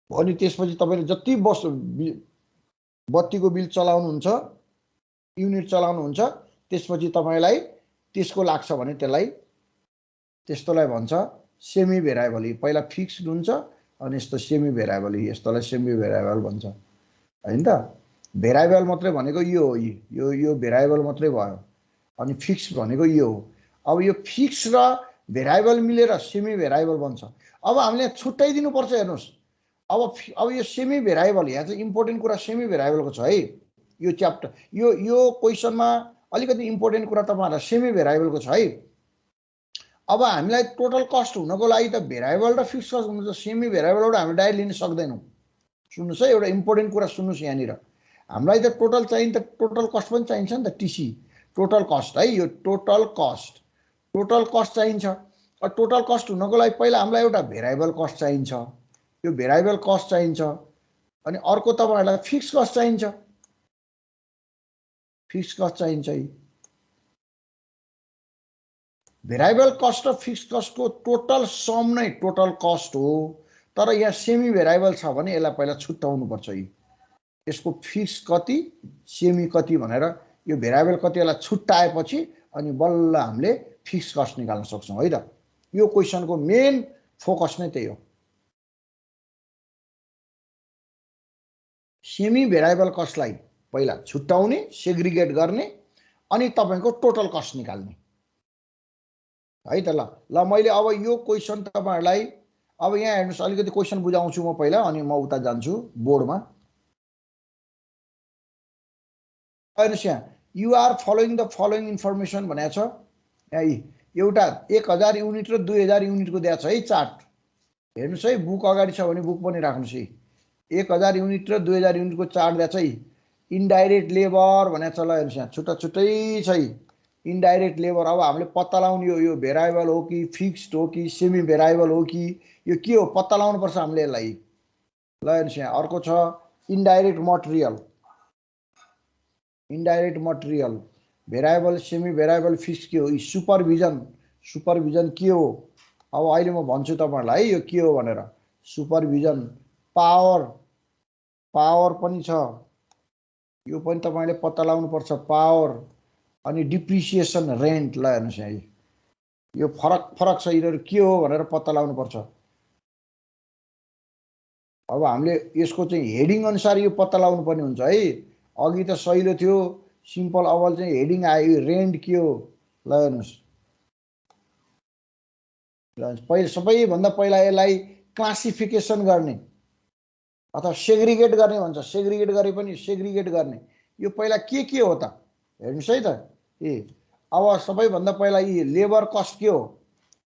अनि त्यसपछि तपाईले जति बत्तीको बिल चलाउनुहुन्छ, युनिट चलाउनुहुन्छ, त्यसपछि तपाईलाई त्यसको लाग्छ भने त्यस्तोलाई भन्छ सेमी भेरिएबल। पहिला फिक्स्ड हुन्छ अनि यस्तो सेमी भेरिएबल, यस्तोलाई सेमी भेरिएबल भन्छ हैन त। भेरिएबल मात्रै भनेको यो हो, यो भेरिएबल मात्रै भयो। अनि फिक्स भनेको यो हो। अब यो फिक्स र भेरिएबल मिलेर सेमी भेरिएबल बन्छ। अब हामीले छुट्याइदिनु पर्छ। हेर्नुस्, अब यो सेमी भेरिएबल, यहाँ चाहिँ इम्पोर्टेन्ट कुरा सेमी भेरिएबलको छ है। यो च्याप्टर यो क्वेसनमा अलिकति इम्पोर्टेन्ट कुरा तपाईहरुलाई सेमी भेरिएबलको छ है। अब हामीलाई टोटल कस्ट हुनको लागि त भेरिएबल र फिक्स कस्ट हुनु, त सेमी भेरिएबलबाट हामी डाइरेक्ट लिन सक्दैनौँ। सुन्नुस् है, एउटा इम्पोर्टेन्ट कुरा सुन्नुस् यहाँनिर। हामीलाई त टोटल चाहिन्छ, टोटल कस्ट पनि चाहिन्छ नि त, टीसी टोटल कस्ट है। यो टोटल कस्ट चाहिन्छ। टोटल कस्ट हुनको लागि पहिला हामीलाई एउटा भेरिएबल कस्ट चाहिन्छ, यो भेरिएबल कस्ट चाहिन्छ। अनि अर्को तपाईहरुलाई फिक्स कस्ट चाहिन्छ, फिक्स कस्ट चाहिन्छ है। भेरिएबल कस्ट र फिक्स कस्टको टोटल सम नै टोटल कस्ट हो। तर यहाँ सेमी भेरिएबल छ भने यसलाई पहिला छुट्याउनु पर्छ। यसको फिक्स कति, सेमी कति भनेर यो भेरिएबल कति यसलाई छुट्याएपछि अनि बल्ल हामीले फिक्स कस्ट निकाल्न सक्छौं है त। यो क्वेसनको मेन फोकस नै त्यही हो। सेमी भेरिएबल कस्टलाई पहिला छुट्याउने, सेग्रिगेट गर्ने, अनि तपाईको टोटल कस्ट निकाल्ने है त। ल मैले अब यो क्वेसन तपाईहरुलाई अब यहाँ हेर्नुस्, अलिकति क्वेसन बुझाउँछु म पहिला, अनि म उता जान्छु बोर्डमा। हेर्नुस्, यहाँ you are following the following information भनेको छ। यहाँ एउटा 1000 युनिट र 2000 युनिटको दिएको छ है चार्ट। हेर्नुस् है, बुक अगाडि छ भने बुक पनि राख्नुस् है। 1000 युनिट र 2000 युनिटको चार्ट दिएको छ है। इन्डाइरेक्ट लेबर भनेको छ। ल हेर्नुस्, यहाँ छुट्टा छुट्टै छ है इन्डाइरेक्ट लेबर। अब हामीले पत्ता लगाउने यो भेरिएबल हो कि फिक्स्ड हो कि सेमी भेरिएबल हो कि यो के हो पत्ता लगाउनु पर्छ हामीले यसलाई। ल हेर्नुस्, यहाँ अर्को छ indirect material. Indirect material, variable, semi variable, fix के हो। सुपरभिजन के हो। अब अहिले म भन्छु तपाईहरुलाई है यो के हो भनेर। सुपरभिजन, पावर पनि छ, यो पनि तपाईले पत्ता लगाउनु पर्छ, पावर। अनि डिप्रिसिएसन, रेन्ट। ल हेर्नुस्, यहाँ यो फरक छ, यिनीहरु के हो भनेर पत्ता लगाउनु पर्छ। अब हामीले यसको चाहिँ हेडिङ अनुसार यो पत्ता लगाउनु पर्ने हुन्छ है। अघि त सहिलो थियो, सिम्पल। अब चाहिँ हेडिङ आयो, रेन्ट के हो। ल हेर्नुस्, सबैभन्दा पहिला यसलाई क्लासिफिकेसन गर्ने अथवा सेग्रिगेट गर्ने भन्छ। सेग्रिगेट गरे पनि सेग्रिगेट गर्ने। यो पहिला के हो त हेर्नुस् है त। अब सबैभन्दा पहिला यी लेबर कस्ट के हो।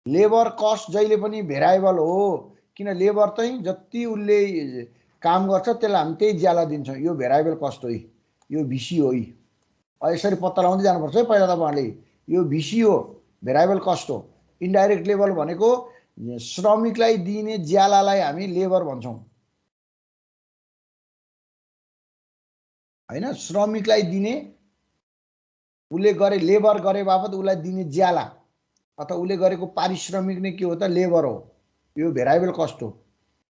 लेबर कस्ट जहिले पनि भेरिएबल हो, किन लेबर चाहिँ जति उसले काम गर्छ त्यसलाई हामी त्यही ज्याला दिन्छौँ। यो भेरिएबल कस्ट हो, यो भिसी हो। यसरी पत्ता लगाउँदै जानुपर्छ है पहिला तपाईहरुले। यो भिसी हो, भेरिएबल कस्ट हो। इन्डाइरेक्ट लेबर भनेको श्रमिकलाई दिने ज्यालालाई हामी लेबर भन्छौँ हैन। श्रमिकलाई दिने, उसले गरे लेबर गरे बापत उसलाई दिने ज्याला अथवा उसले गरेको पारिश्रमिक नै के हो त, लेबर हो। यो भेरिएबल कस्ट हो।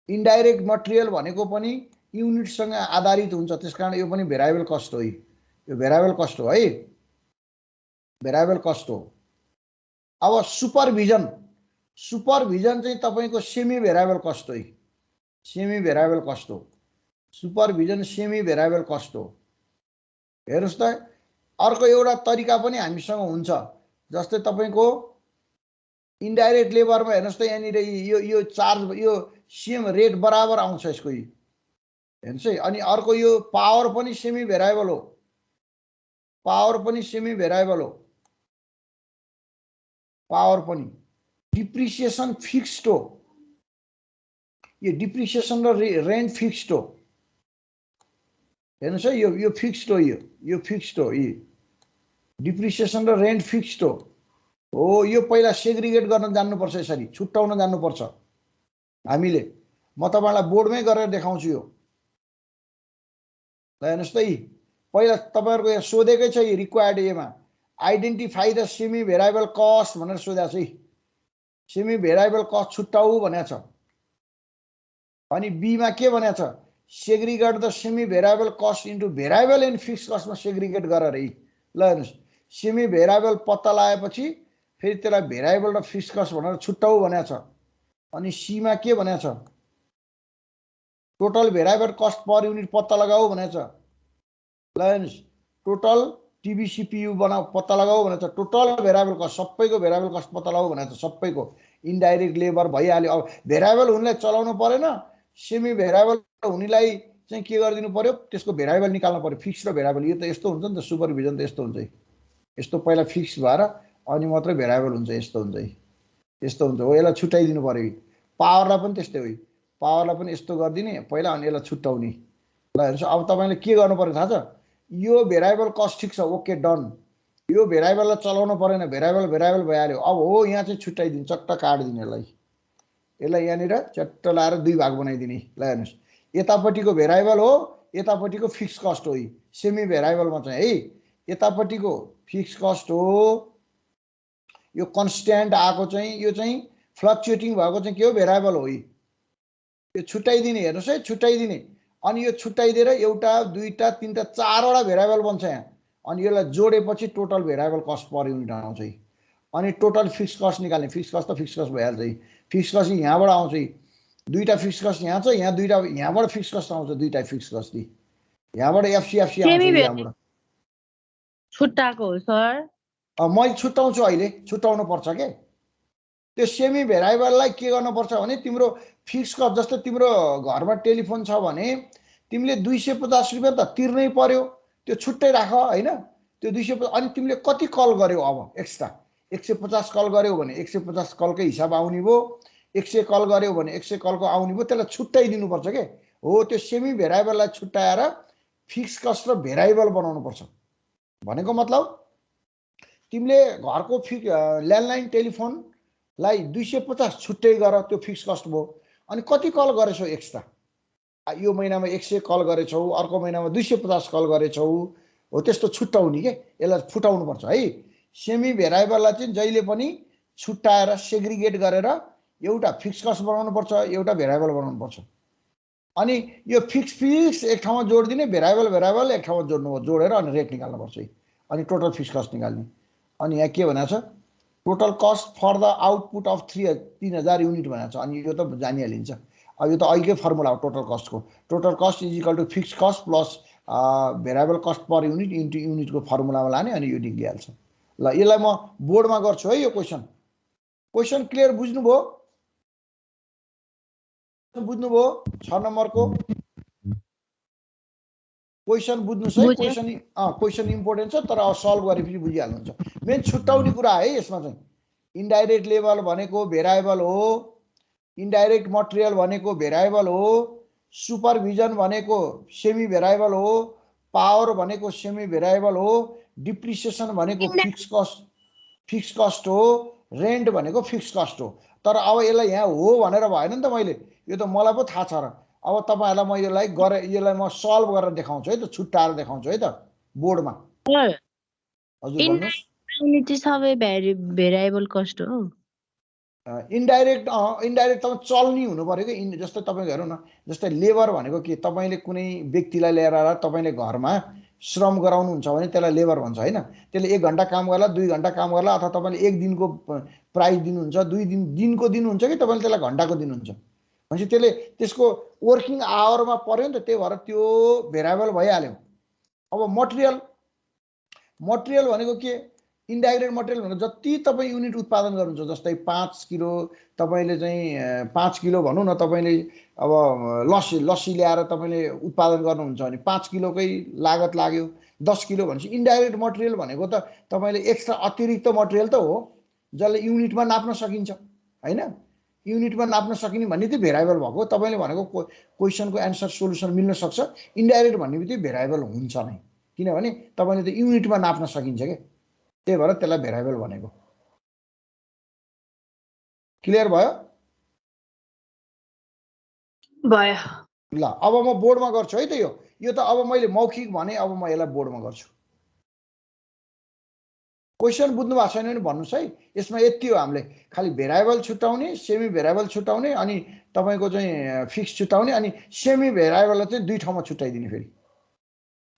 इन्डाइरेक्ट मटेरियल भनेको पनि युनिटसँग आधारित हुन्छ, त्यसकारण यो पनि भेरिएबल कस्ट हो। यो भेरिएबल कस्ट हो है, भेरिएबल कस्ट हो। अब सुपरभिजन चाहिँ तपाईको सेमी भेरिएबल कस्ट हो, सेमी भेरिएबल कस्ट हो। सुपरभिजन सेमी भेरिएबल कस्ट हो। हेर्नुहोस् त अर्को एउटा तरिका पनि हामीसँग हुन्छ, जस्तै तपाईँको इन्डाइरेक्ट लेबरमा हेर्नुहोस् त यहाँनिर यो चार्ज यो सेम रेट बराबर आउँछ यसको, हेर्नुहोस् है। अनि अर्को यो पावर पनि सेमी भेरिएबल हो, पावर पनि सेमी भेरिएबल हो, पावर पनि। डिप्रिसिएसन फिक्स्ड हो, यो डिप्रिसिएसन र रेन्ट फिक्स्ड हो, हेर्नुहोस् है। यो फिक्स्ड हो, यो फिक्स्ड हो, यो डिप्रिसिएसन र रेन्ट फिक्स्ड हो। यो पहिला सेग्रिगेट गर्न जान्नुपर्छ, यसरी छुट्याउन जान्नुपर्छ हामीले। म तपाईँलाई बोर्डमै गरेर देखाउँछु यो। ल हेर्नुहोस् त यी पहिला तपाईँहरूको यहाँ सोधेकै छ, यो रिक्वायर्ड एमा identify the semi variable cost भनेर सोधेको छ है। सेमी भेरिएबल कस्ट छुट्याउ भनेको छ। अनि बीमा के भनेको छ, segregate the semi variable cost into variable and fix कस्टमा segregate गरेर है। ल हेर्नुहोस्, सेमी भेरिएबल पत्ता लगाएपछि फेरि त्यसलाई भेरिएबल र फिक्स कस्ट भनेर छुट्याउ भनेको छ। अनि सीमा के भनेको छ, total variable cost per unit पत्ता लगाऊ भनेको छ। ल हेर्नुहोस्, टोटल टिबिसिपियु बनाऊ पत्ता लगाऊ भनेको छ। टोटल भेरिएबल कस्ट सबैको भेरिएबल कस्ट पत्ता लगाऊ भनेको छ, सबैको। इन्डाइरेक्ट लेबर भइहाल्यो। अब भेरिएबल हुनेलाई चलाउनु परेन, सेमी भेरिएबल हुनेलाई चाहिँ के गरिदिनु पर्यो, त्यसको भेरिएबल निकाल्नु पर्यो, फिक्स र भेरिएबल। यो त यस्तो हुन्छ नि त, सुपरभिजन त यस्तो हुन्छ है। यस्तो पहिला फिक्स भएर अनि मात्रै भेरिएबल हुन्छ, यस्तो हुन्छ है, यस्तो हुन्छ हो। यसलाई छुट्याइदिनु पर्यो। पावरलाई पनि त्यस्तै हो, पावरलाई पनि यस्तो गरिदिने पहिला, अनि यसलाई छुट्याउने। ल हेर्नुहोस्, अब तपाईँले के गर्नु पर्यो थाहा छ, यो भेरिएबल कस्ट ठिक छ, ओके डन। यो भेरिएबललाई चलाउनु परेन, भेरिएबल भइहाल्यो। अब हो यहाँ चाहिँ छुट्याइदिनु, चट्ट काटिदिने यसलाई यहाँनिर चट्ट लाएर दुई भाग बनाइदिने। ल हेर्नुहोस्, यतापट्टिको भेरिएबल हो, यतापट्टिको फिक्स कस्ट हो। सेमी भेरिएबलमा चाहिँ है, यतापट्टिको फिक्स कस्ट हो, यो कन्स्ट्यान्ट आएको चाहिँ यो चाहिँ फ्लक्चुएटिङ भएको चाहिँ के हो, भेरिएबल हो। यो छुट्याइदिने, हेर्नुहोस् है, छुट्याइदिने। अनि यो छुट्याइदिएर एउटा दुईटा तिनटा चारवटा भेरिएबल बन्छ यहाँ। अनि यसलाई जोडेपछि total variable cost per unit आउँछ। अनि टोटल फिक्स कस्ट निकाल्ने, फिक्स कस्ट त फिक्स कस्ट भइहाल्छ है। फिक्स कस्ट यहाँबाट आउँछ, दुईटा फिक्स कस्ट यहाँ छ, यहाँ दुईटा यहाँबाट फिक्स कस्ट आउँछ, दुईटा फिक्स कस्ट यहाँबाट एफसिएफसी आउँछ, यहाँबाट छुट्टाएको हो सर। मैले छुट्याउँछु, अहिले छुट्याउनु पर्छ के। त्यो सेमी भेरिएबललाई के गर्नुपर्छ भने, तिम्रो फिक्स कस्ट, जस्तो तिम्रो घरमा टेलिफोन छ भने तिमीले 250 रुपियाँ त तिर्नै पर्यो, त्यो छुट्टै राख होइन। त्यो 250, अनि तिमीले कति कल गर्यौ, अब एक्स्ट्रा 150 कल गर्यौ भने 150 कलकै हिसाब आउने भयो, 100 कल गर्यौ भने 100 कलको आउने भयो, त्यसलाई छुट्याइदिनुपर्छ के हो। त्यो सेमी भेरिएबललाई छुट्याएर फिक्स कस्ट र भेरिएबल बनाउनुपर्छ। भनेको मतलब तिमीले घरको ल्यान्डलाइन टेलिफोनलाई 250 छुट्टै गर, त्यो फिक्स कस्ट भयो। अनि कति कल गरेछौ एक्स्ट्रा, यो महिनामा 100 कल गरेछौ, अर्को महिनामा 250 कल गरेछौ, हो त्यस्तो छुट्याउने के। यसलाई फुटाउनुपर्छ है। सेमी भेरिएबललाई चाहिँ जहिले पनि छुट्याएर सेग्रिगेट गरेर एउटा फिक्स कस्ट बनाउनुपर्छ, एउटा भेरिएबल बनाउनुपर्छ। अनि यो फिक्स एक ठाउँमा जोडिदिने, भेरिएबल एक ठाउँमा जोडेर अनि रेट निकाल्नुपर्छ है। अनि टोटल फिक्स कस्ट निकाल्ने। अनि यहाँ के भनेको छ, total cost for the output of 3000 unit भनेको छ। अनि यो त जानिहालिन्छ। अब यो त अहिलेकै फर्मुला हो टोटल कस्टको। Total cost is equal to fix cost plus variable cost per unit into युनिटको फर्मुलामा लाने, अनि यो निक्लिहाल्छ। ल यसलाई म बोर्डमा गर्छु है। यो क्वेसन क्लियर बुझ्नुभयो? 6 नम्बरको क्वेसन बुझ्नुहोस् है। क्वेसन इम्पोर्टेन्ट छ, तर सल्भ गरेपछि बुझिहाल्नुहुन्छ। मेन छुट्याउने कुरा है यसमा चाहिँ। इन्डाइरेक्ट लेबर भनेको भेरिएबल हो, इन्डाइरेक्ट मटेरियल भनेको भेरिएबल हो, सुपरभिजन भनेको सेमी भेरिएबल हो, पावर भनेको सेमी भेरिएबल हो, डिप्रिसिएसन भनेको फिक्स कस्ट हो, रेन्ट भनेको फिक्स कस्ट हो। तर अब यसलाई यहाँ हो भनेर भएन नि त, मैले यो त मलाई पो थाहा छ र। अब तपाईँहरूलाई म यसलाई म सल्भ गरेर देखाउँछु है त, छुट्टाएर देखाउँछु है त बोर्डमा। हजुर भन्नुहोस्। युनिट सबै भेरिएबल कस्ट हो। इन्डाइरेक्ट त चल्नी हुनु पर्यो कि। जस्तै तपाईँको हेरौँ न, जस्तै लेबर भनेको के, तपाईँले कुनै व्यक्तिलाई ल्याएर तपाईँले घरमा श्रम गराउनुहुन्छ भने त्यसलाई लेबर भन्छ होइन। त्यसले 1 घन्टा काम गर्ला, 2 घन्टा काम गर्ला, अथवा तपाईँले 1 दिनको प्राइस दिनुहुन्छ, 2 दिनको दिनुहुन्छ कि तपाईँले त्यसलाई घन्टाको दिनुहुन्छ। भनेपछि त्यसले त्यसको वर्किङ आवरमा पर्यो नि त, त्यही भएर त्यो भेरिएबल भइहाल्यो। अब मटेरियल भनेको के, इन्डाइरेक्ट मटेरियल भनेको जति तपाईँ युनिट उत्पादन गर्नुहुन्छ, जस्तै 5 किलो तपाईँले चाहिँ 5 किलो भनौँ न, तपाईँले अब लस्सी ल्याएर तपाईँले उत्पादन गर्नुहुन्छ भने 5 किलोकै लागत लाग्यो। 10 किलो भनेपछि इन्डाइरेक्ट मटेरियल भनेको त तपाईँले एक्स्ट्रा अतिरिक्त मटेरियल त हो, जसले युनिटमा नाप्न सकिन्छ होइन। युनिटमा नाप्न सकिने भन्ने चाहिँ भेरिएबल भएको। तपाईँले भनेको क्वेसनको एन्सर सोल्युसन मिल्न सक्छ, इन्डाइरेक्ट भन्ने बित्तिकै भेरिएबल हुन्छ नै, किनभने तपाईँले त युनिटमा नाप्न सकिन्छ क्या, त्यही भएर त्यसलाई भेरिएबल भनेको। क्लियर भयो? भयो। ल अब म बोर्डमा गर्छु है त। यो त अब मैले मौखिक भने, अब म यसलाई बोर्डमा गर्छु। क्वेसन बुझ्नु भएको छैन भने भन्नुहोस् है। यसमा यति हो, हामीले खालि भेरिएबल छुट्याउने, सेमी भेरिएबल छुट्याउने, अनि तपाईँको चाहिँ फिक्स छुट्याउने, अनि सेमी भेरिएबललाई चाहिँ 2 ठाउँमा छुट्याइदिने फेरि।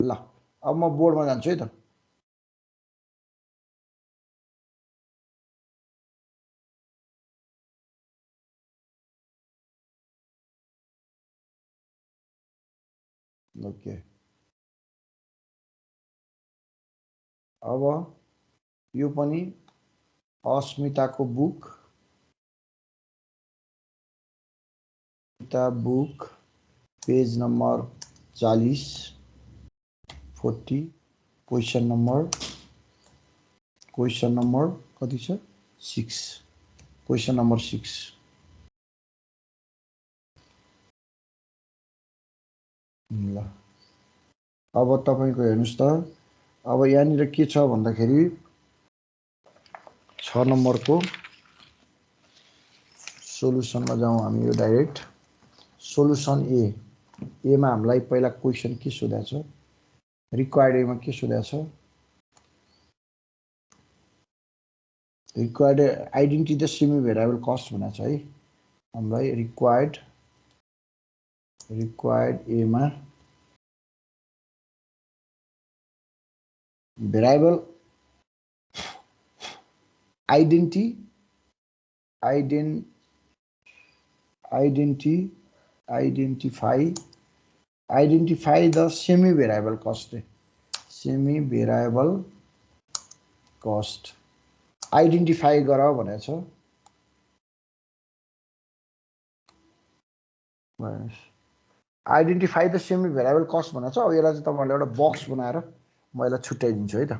ल अब म बोर्डमा जान्छु है त। ओके, अब यो पनि अस्मिताको book, book page number 40 question number कति छ? 6, क्वेसन नम्बर 6। ल अब तपाईँको हेर्नुहोस् त, अब यहाँनिर के छ भन्दाखेरि 6 नम्बरको सोल्युसनमा जाउँ हामी। यो डाइरेक्ट सोल्युसन एमा हामीलाई पहिला क्वेसन के सोधेको छ, रिक्वायर्ड एमा के सोधेको छ, required identity the semi variable cost भनेको छ है हामीलाई। रिक्वायर्ड एमा variable identify the semi variable cost, identify गर भनेको छ। Identify the semi variable cost भनेको छ। अब यसलाई चाहिँ तपाईँहरूले एउटा बक्स बनाएर म यसलाई छुट्याइदिन्छु है त।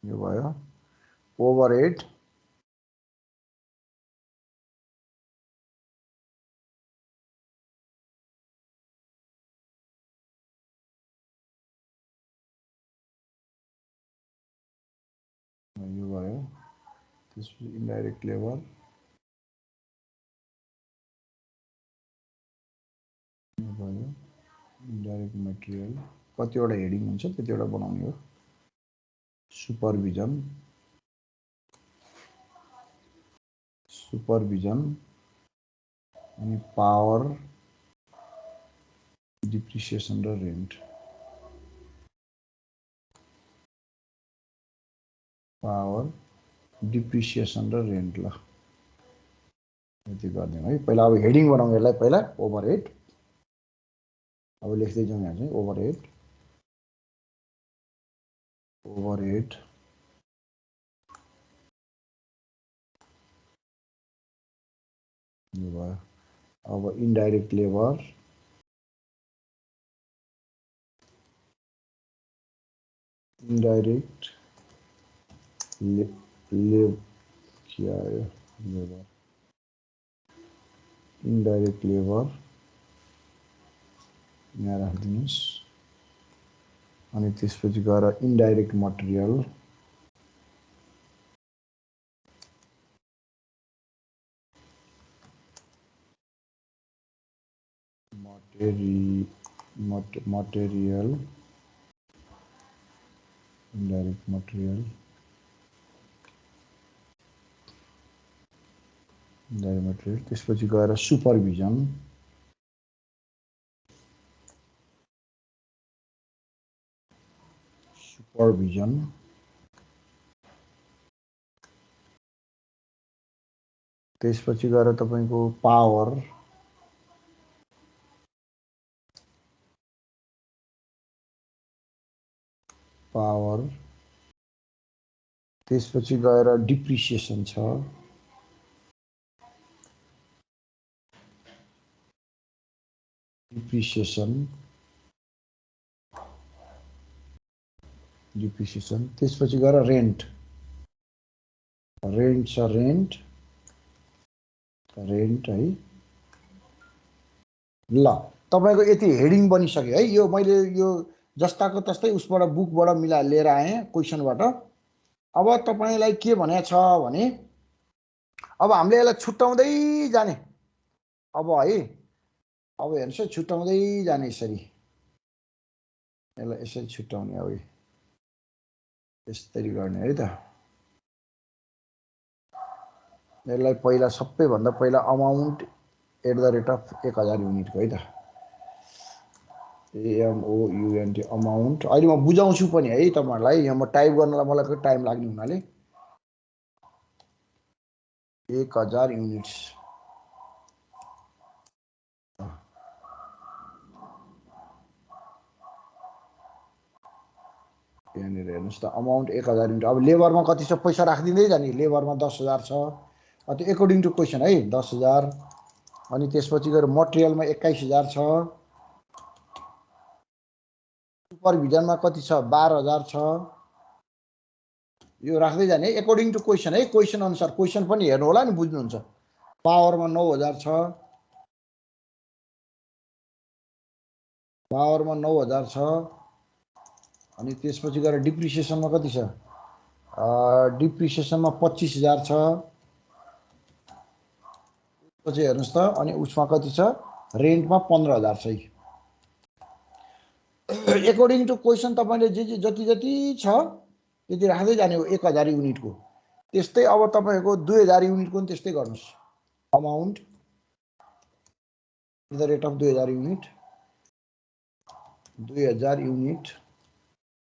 यो भयो ओभरहेड, यो भयो त्यसपछि इन्डाइरेक्ट लेबर, यो भयो इन्डाइरेक्ट मटेरियल। कतिवटा हेडिङ हुन्छ त्यतिवटा बनाउने हो। सुपरभिजन अनि पावर, डिप्रिसिएसन र रेन्ट। पावर, डिप्रिसिएसन र रेन्ट। ल यति गरिदिउँ है पहिला। अब हेडिङ बनाउँ यसलाई पहिला, ओभरहेड। अब लेख्दै जाउँ यहाँ चाहिँ ओभरहेड यो भयो। अब इन्डाइरेक्ट लेबर, इन्डाइरेक्ट लेबर यहाँ राखिदिनुहोस्। अनि त्यसपछि गएर indirect material, material indirect material त्यसपछि गएर सुपरभिजन त्यसपछि गएर तपाईको पावर त्यसपछि गएर डिप्रिसिएसन छ डिप्रिसिएसन त्यसपछि गएर रेन्ट है ल तपाईको यति हेडिङ बनिसक्यो है यो मैले यो जस्ताको तस्तै उसबाट बुकबाट मिला लिएर आए क्वेशनबाट अब तपाईलाई के भनेको छ भने अब हामीले यसलाई छुट्याउँदै जाने अब है अब हेर्नुस् है छुट्याउँदै जाने यसरी यसलाई यसरी छुट्याउने अब यसरी गर्ने है त यसलाई पहिला सबैभन्दा पहिला अमाउन्ट @ 1000 युनिटको है त AMOUNT अमाउन्ट अहिले म बुझाउँछु पनि है तपाईहरुलाई यहाँ म टाइप गर्नलाई मलाई टाइम लाग्ने हुनाले 1000 युनिट्स यहाँनिर हेर्नुस् त अमाउन्ट 1000 युनिट अब लेबरमा कति छ पैसा राख्दिँदै जाने लेबरमा 10000 छ त्यो अकॉर्डिङ टु क्वेशन है 10000 अनि त्यसपछि गएर मटेरियलमा 21000 छ सुपरभिजनमा कति छ 12000 छ यो राख्दै जाने अकॉर्डिङ टु क्वेशन है क्वेशन अनुसार क्वेशन पनि हेर्नु होला नि बुझ्नुहुन्छ पावरमा 9000 छ अनि त्यसपछि गएर डिप्रिसिएसनमा कति छ डिप्रिसिएसनमा 25000 छ पछि हेर्नुस् त अनि उसमा कति छ रेन्टमा 15000 छ अकॉर्डिङ टु क्वेशन तपाईले जति छ त्यति राख्दै जाने हो 1000 युनिटको त्यस्तै अब तपाईको 2000 युनिटको पनि त्यस्तै गर्नुस् amount the rate of 2000 unit 2000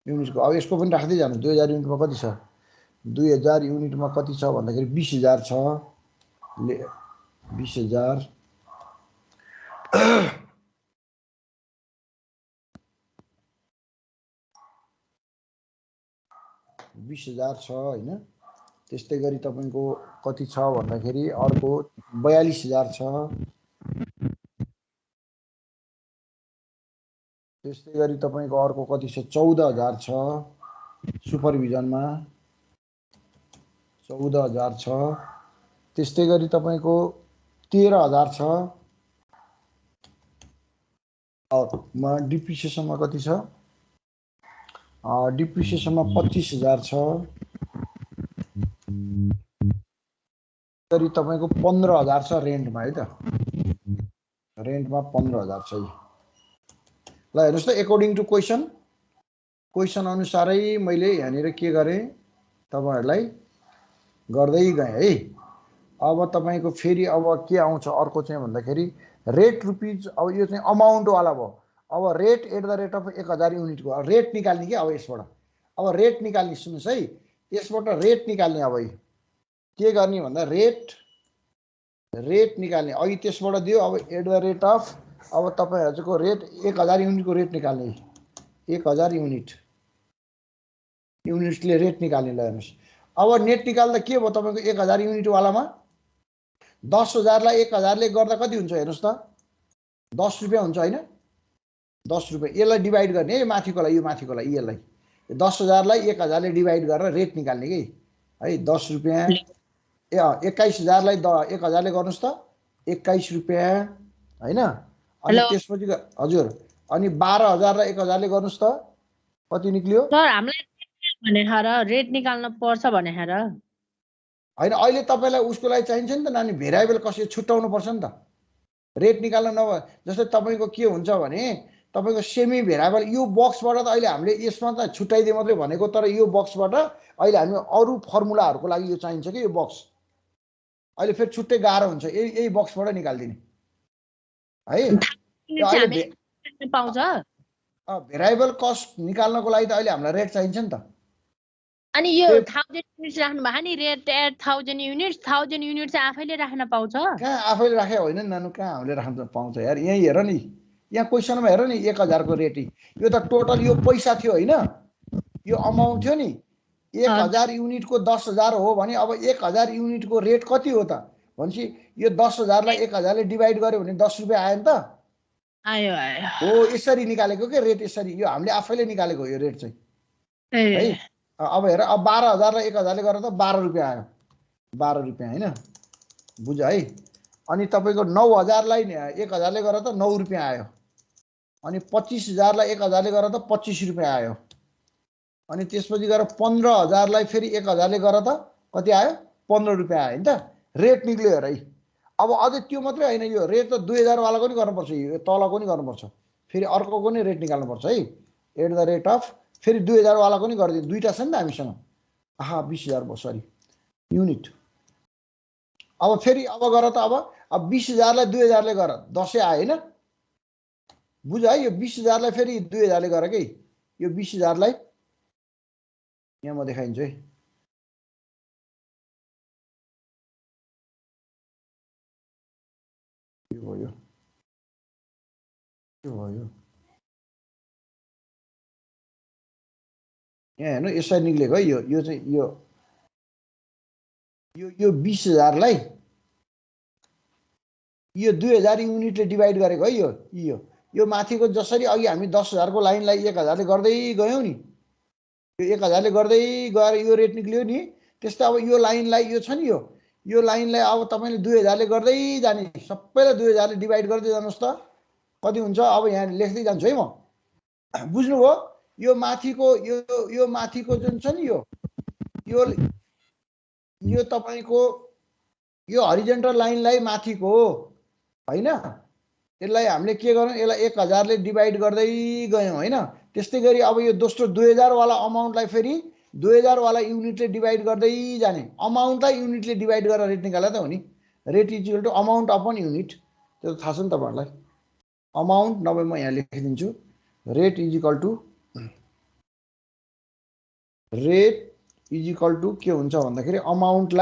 युनिटको अब यसको पनि राख्दै जानु 2000 युनिटमा कति छ 2000 युनिटमा कति छ भन्दाखेरि 20000 छ 20000 20000 छ हैन त्यस्तै गरी तपाईको कति छ भन्दाखेरि अर्को 42000 छ त्यस्तै गरी तपाईको अर्को कति छ 14000 छ सुपरभिजनमा 14000 छ त्यस्तै गरी तपाईको 13000 छ मा डिप्रिसिएसनमा कति छ डिप्रिसिएसनमा 25000 छ गरी तपाईको 15000 छ रेन्टमा है त रेन्टमा 15000 छ ल हेर्नुस् त अकॉर्डिङ टु क्वेशन अनुसारै मैले यहाँनिर के गरे तपाईहरुलाई गर्दै गए है अब तपाईको फेरि अब के आउँछ अर्को चाहिँ भन्दाखेरि रेट रुपीज अब यो चाहिँ अमाउन्ट वाला भयो अब रेट @ 1000 युनिटको रेट निकाल्ने के अब यसबाट अब रेट निकाल्ने सुन्नुस् है यसबाट रेट निकाल्ने अब के गर्ने भन्दा रेट निकाल्ने अघि त्यसबाट दियो अब @ अब तपाईहरुको रेट 1000 युनिटको रेट निकाल्ने 1000 युनिटले रेट निकाल्ने ल हेर्नुस् अब नेट निकाल्दा के भयो तपाईको 1000 युनिट वालामा 10000 लाई 1000 ले गर्दा कति हुन्छ हेर्नुस् त 10 रुपैयाँ हुन्छ हैन 10 रुपैयाँ यसलाई डिवाइड गर्ने है माथिकोलाई यो माथिकोलाई यसलाई 10000 लाई 1000 ले डिवाइड गरेर रेट निकाल्ने के है 10 रुपैयाँ 21000 लाई 1000 ले गर्नुस् त 21 रुपैयाँ हैन अनि त्यसपछि हजुर अनि 12000 लाई 1000 ले गर्नुस् त कति निक्लियो सर हामीलाई भने खरा रेट निकाल्न पर्छ भने खरा हैन अहिले तपाईलाई उसको लागि चाहिन्छ नि त नानी भेरिएबल कसरी छुट्याउनु पर्छ नि त रेट निकाल्न नभए जस्तै तपाईको के हुन्छ भने तपाईँको सेमी भेरिएबल यो बक्सबाट त अहिले हामीले यसमा त छुट्याइदिए मात्रै भनेको, तर यो बक्सबाट अहिले हामी अरू फर्मुलाहरूको लागि यो चाहिन्छ कि यो बक्स अहिले फेरि छुट्टै गाह्रो हुन्छ, यही बक्सबाट निकालिदिने है। पाउँछ भेरिएबल कस्ट निकाल्नको लागि त अहिले हामीलाई रेट चाहिन्छ नि त। अनि यो 1000 युनिट्स राख्नु भएको नि, रेट एट 1000 युनिट्स, 1000 युनिट चाहिँ आफैले राख्न पाउँछ? कहाँ आफैले राखे होइन नि नानु, कहाँ हामीले राख्न पाउँछ यार। यहीँ हेर नि, यहाँ क्वेसनमा हेर नि 1000 को रेट, यो त टोटल यो पैसा थियो होइन, यो अमाउन्ट थियो नि। 1000 युनिटको 10,000 हो भने अब 1000 युनिटको रेट कति हो त भनेपछि यो 10,000 लाई 1000 ले डिभाइड गर्यो भने 10 रुपियाँ आयो नि त। आयो हो यसरी निकालेको के रेट, यसरी यो हामीले आफैले निकालेको यो रेट चाहिँ है। अब हेर, अब 12,000 लाई 1000 ले गरेर त 12 रुपियाँ आयो, 12 रुपियाँ होइन, बुझ है। अनि तपाईँको 9,000 लाई 1000 ले गरेर त 9 रुपियाँ आयो। अनि 25,000 लाई 1000 ले गरेर त 25 रुपियाँ आयो। अनि त्यसपछि गएर 15,000 लाई फेरि 1000 ले गरेर त कति आयो, 15 रुपियाँ आयो नि त। रेट निक्ल्यो हेर है। अब अझै त्यो मात्रै होइन, यो रेट त 2000 वालाको नि गर्नुपर्छ, यो तलको नि गर्नुपर्छ, फेरि अर्कोको नि रेट निकाल्नुपर्छ है। एट द रेट अफ फेरि 2000 वालाको नि गरिदिनु, दुईवटा छ नि त हामीसँग। 20,000 भयो सरी युनिट। अब फेरि अब गर त अब 20,000 लाई 2000 ले गर 10 आयो होइन, बुझ है। यो 20,000 लाई फेरि 2000 ले गर के, यो 20,000 लाई यहाँ म देखाइदिन्छु है। के भयो यहाँ हेर्नु, यसरी निक्लेको है। यो चाहिँ यो 20,000 लाई यो 2000 युनिटले डिभाइड गरेको है। यो माथिको जसरी अघि हामी 10,000 को लाइनलाई 1000 ले गर्दै गयौँ नि, यो 1000 ले गर्दै गएर यो रेट निक्ल्यो नि, त्यस्तै अब यो लाइनलाई यो छ नि, यो लाइनलाई अब तपाईँले 2000 ले गर्दै जाने, सबैलाई 2000 ले डिभाइड गर्दै जानुहोस् त कति हुन्छ। अब यहाँ लेख्दै जान्छु है म, बुझ्नुभयो। यो माथिको जुन छ नि यो तपाईँको यो हरिजेन्टल लाइनलाई माथिको होइन, यसलाई हामीले के गर्यौँ, यसलाई 1000 ले डिभाइड गर्दै गयौँ होइन। त्यस्तै गरी अब यो दोस्रो 2000 वाला अमाउन्टलाई फेरि 2000 वाला युनिटले डिभाइड गर्दै जाने। अमाउन्टलाई युनिटले डिभाइड गरेर रेट निकाले त हो नि। Rate is equal to amount upon unit, त्यो त थाहा छ नि तपाईँहरूलाई। अमाउन्ट नभए म यहाँ लेखिदिन्छु, रेट इज इक्वल टु के हुन्छ भन्दाखेरि amount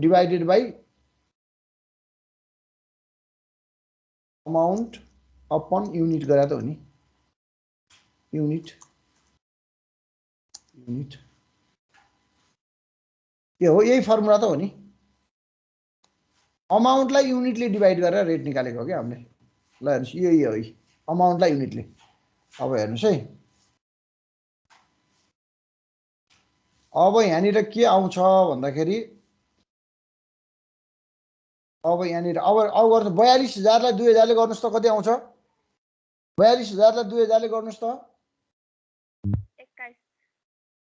divided by amount upon unit गरे त हो नि। युनिट के हो, यही फर्मुला त हो नि। अमाउन्टलाई युनिटले डिभाइड गरेर रेट निकालेको हो क्या हामीले। ल हेर्नुहोस्, यही हो अमाउन्टलाई युनिटले। अब हेर्नुहोस् है, अब यहाँनिर के आउँछ भन्दाखेरि अब यहाँनिर अब गर्नु 42,000 लाई 2000 ले गर्नुहोस् त कति आउँछ। 42,000 लाई 2000 ले गर्नुहोस् त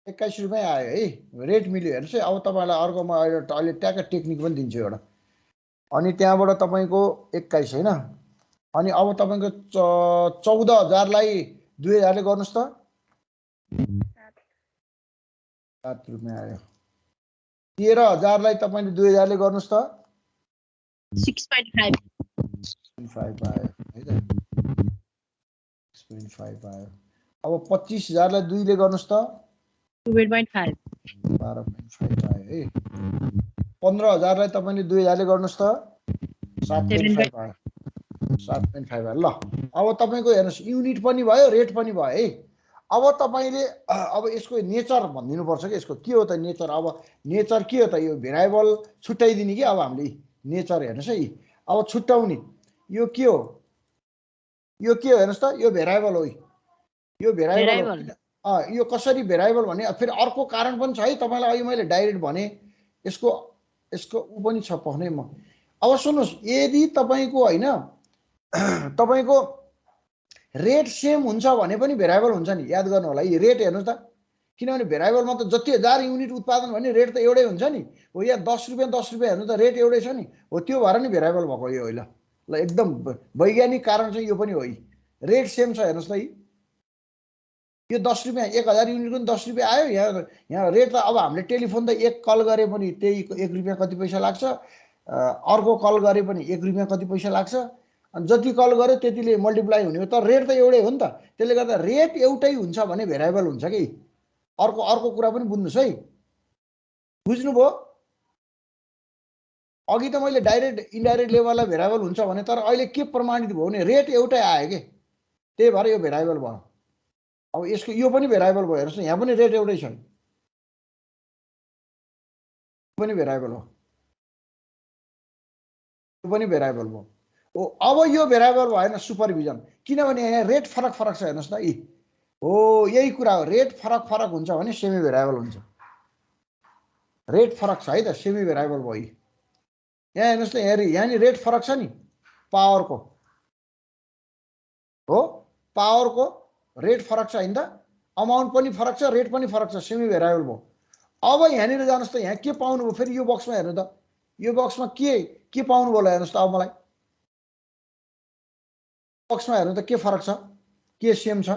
21 रुपियाँ आयो है। रेट मिल्यो हेर्नुहोस् है। अब तपाईँलाई अर्को म अहिले ट्याक्क टेक्निक पनि दिन्छु एउटा। अनि त्यहाँबाट तपाईँको 21 होइन, अनि अब तपाईँको 14,000 लाई 2000 ले गर्नुहोस् त 7 रुपियाँ आयो। 13,000 लाई तपाईँले 2000 ले गर्नुहोस् त 6.5 आयो है त, 6.5 आयो। अब 25,000 लाई 2 ले गर्नुहोस् त 12.5 आयो है। 15,000 लाई तपाईँले 2000 ले गर्नुहोस् त 7.5 आयो। 7.5 आयो। ल अब तपाईँको हेर्नुहोस्, युनिट पनि भयो, रेट पनि भयो है। अब तपाईँले अब यसको नेचर भनिदिनुपर्छ कि यसको के हो त नेचर। अब नेचर के हो त, यो भेरिएबल छुट्याइदिने कि अब हामीले नेचर हेर्नुहोस् है। अब छुट्याउने यो के हो हेर्नुहोस् त, यो भेरिएबल हो, यो भेरिएबल हो। यो कसरी भेरिएबल भने फेरि अर्को कारण पनि छ है तपाईँलाई। अघि मैले डाइरेक्ट भने यसको ऊ पनि छ पक्नै म। अब सुन्नुहोस्, यदि तपाईँको होइन तपाईँको रेट सेम हुन्छ भने पनि भेरिएबल हुन्छ नि, याद गर्नु होला है। रेट हेर्नुहोस् त, किनभने भेरिएबलमा त जति 1000 युनिट उत्पादन भने रेट त एउटै हुन्छ नि। हो यहाँ 10 रुपियाँ हेर्नु त रेट एउटै छ नि, हो त्यो भएर नि भेरिएबल भएको यो होइन। ल एकदम वैज्ञानिक कारण चाहिँ यो पनि हो। रेट सेम छ हेर्नुहोस् त यो 10 रुपियाँ 1000 युनिटको पनि 10 रुपियाँ आयो। यहाँ रेट त अब हामीले टेलिफोन त एक कल गरे पनि त्यही 1 रुपियाँ कति पैसा लाग्छ, अर्को कल गरे पनि 1 रुपियाँ कति पैसा लाग्छ, अनि जति कल गर्यो त्यतिले मल्टिप्लाई हुने हो। तर रेट त एउटै हो नि त। त्यसले गर्दा रेट एउटै हुन्छ भने भेरिएबल हुन्छ कि। अर्को कुरा पनि बुझ्नुहोस् है, बुझ्नुभयो? अघि त मैले डाइरेक्ट इन्डाइरेक्ट लेभललाई भेरिएबल हुन्छ भने, तर अहिले के प्रमाणित भयो भने रेट एउटै आयो कि, त्यही भएर यो भेरिएबल भयो। अब यसको यो पनि भेरिएबल भयो हेर्नुहोस् न, यहाँ पनि रेट एउटै छ, यो पनि भेरिएबल हो, यो पनि भेरिएबल भयो। अब यो भेरिएबल भएन सुपरभिजन, किनभने यहाँ रेट फरक फरक छ हेर्नुहोस् त। हो यही कुरा हो, रेट फरक फरक हुन्छ भने सेमी भेरिएबल हुन्छ। रेट फरक छ है त, सेमी भेरिएबल भयो। यहाँ हेर्नुहोस् त, यहाँ नि रेट फरक छ नि, पावरको हो, पावरको रेट फरक छ हैन त, अमाउन्ट पनि फरक छ, रेट पनि फरक छ, सेमी भेरिएबल भयो। अब यहाँनिर जानुहोस् त, यहाँ के पाउनुभयो फेरि यो बक्समा हेर्नु त, यो बक्समा के पाउनु भयो हेर्नुहोस् त। अब मलाई बक्समा हेर्नु त के फरक छ, के सेम छ।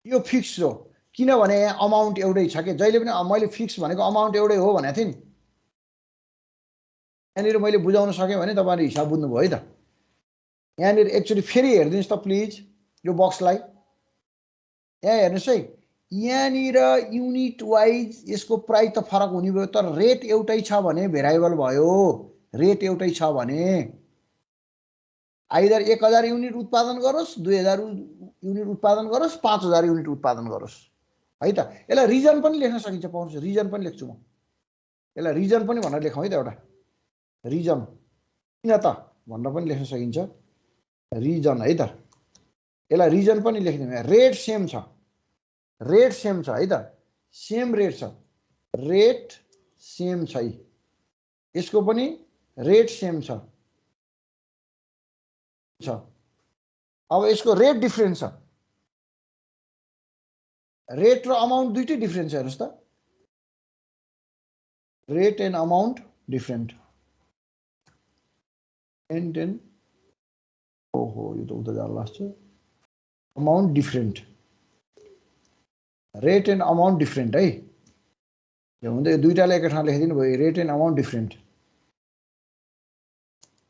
यो फिक्स हो, किनभने यहाँ अमाउन्ट एउटै छ कि। जहिले पनि मैले फिक्स भनेको अमाउन्ट एउटै हो भनेको थिएँ नि। यहाँनिर मैले बुझाउन सकेँ भने तपाईँले हिसाब बुझ्नुभयो है त। यहाँनिर एक्चुअली फेरि हेरिदिनुहोस् त प्लिज यो बक्सलाई। यहाँ हेर्नुहोस् है, यहाँनिर युनिट वाइज यसको प्राइस त फरक हुने भयो, तर रेट एउटै छ भने भेरिएबल भयो। रेट एउटै छ भने आइदर 1000 युनिट उत्पादन गरोस्, 2000 युनिट उत्पादन गरोस्, 5000 युनिट उत्पादन गरोस् है त। यसलाई रिजन पनि लेख्न सकिन्छ, पाउनुहोस्, रिजन पनि लेख्छु म। यसलाई रिजन पनि भनेर लेखौँ है त, एउटा रिजन किन त भनेर पनि लेख्न सकिन्छ, रिजन है त। यसलाई रिजन पनि लेखिदिउँ। रेट सेम छ, रेट सेम छ है त, सेम रेट छ, रेट सेम छ, यसको पनि रेट सेम छ। अब यसको रेट डिफरेन्ट छ, रेट र अमाउन्ट दुइटै डिफरेन्ट छ हेर्नुहोस् त, rate and amount different. And ओहो यो त उता जान लाग्छ, amount different, rate and amount different है। यो हुँदै दुईटालाई एकै ठाउँ लेखिदिनु भयो, रेट एन्ड अमाउन्ट डिफरेन्ट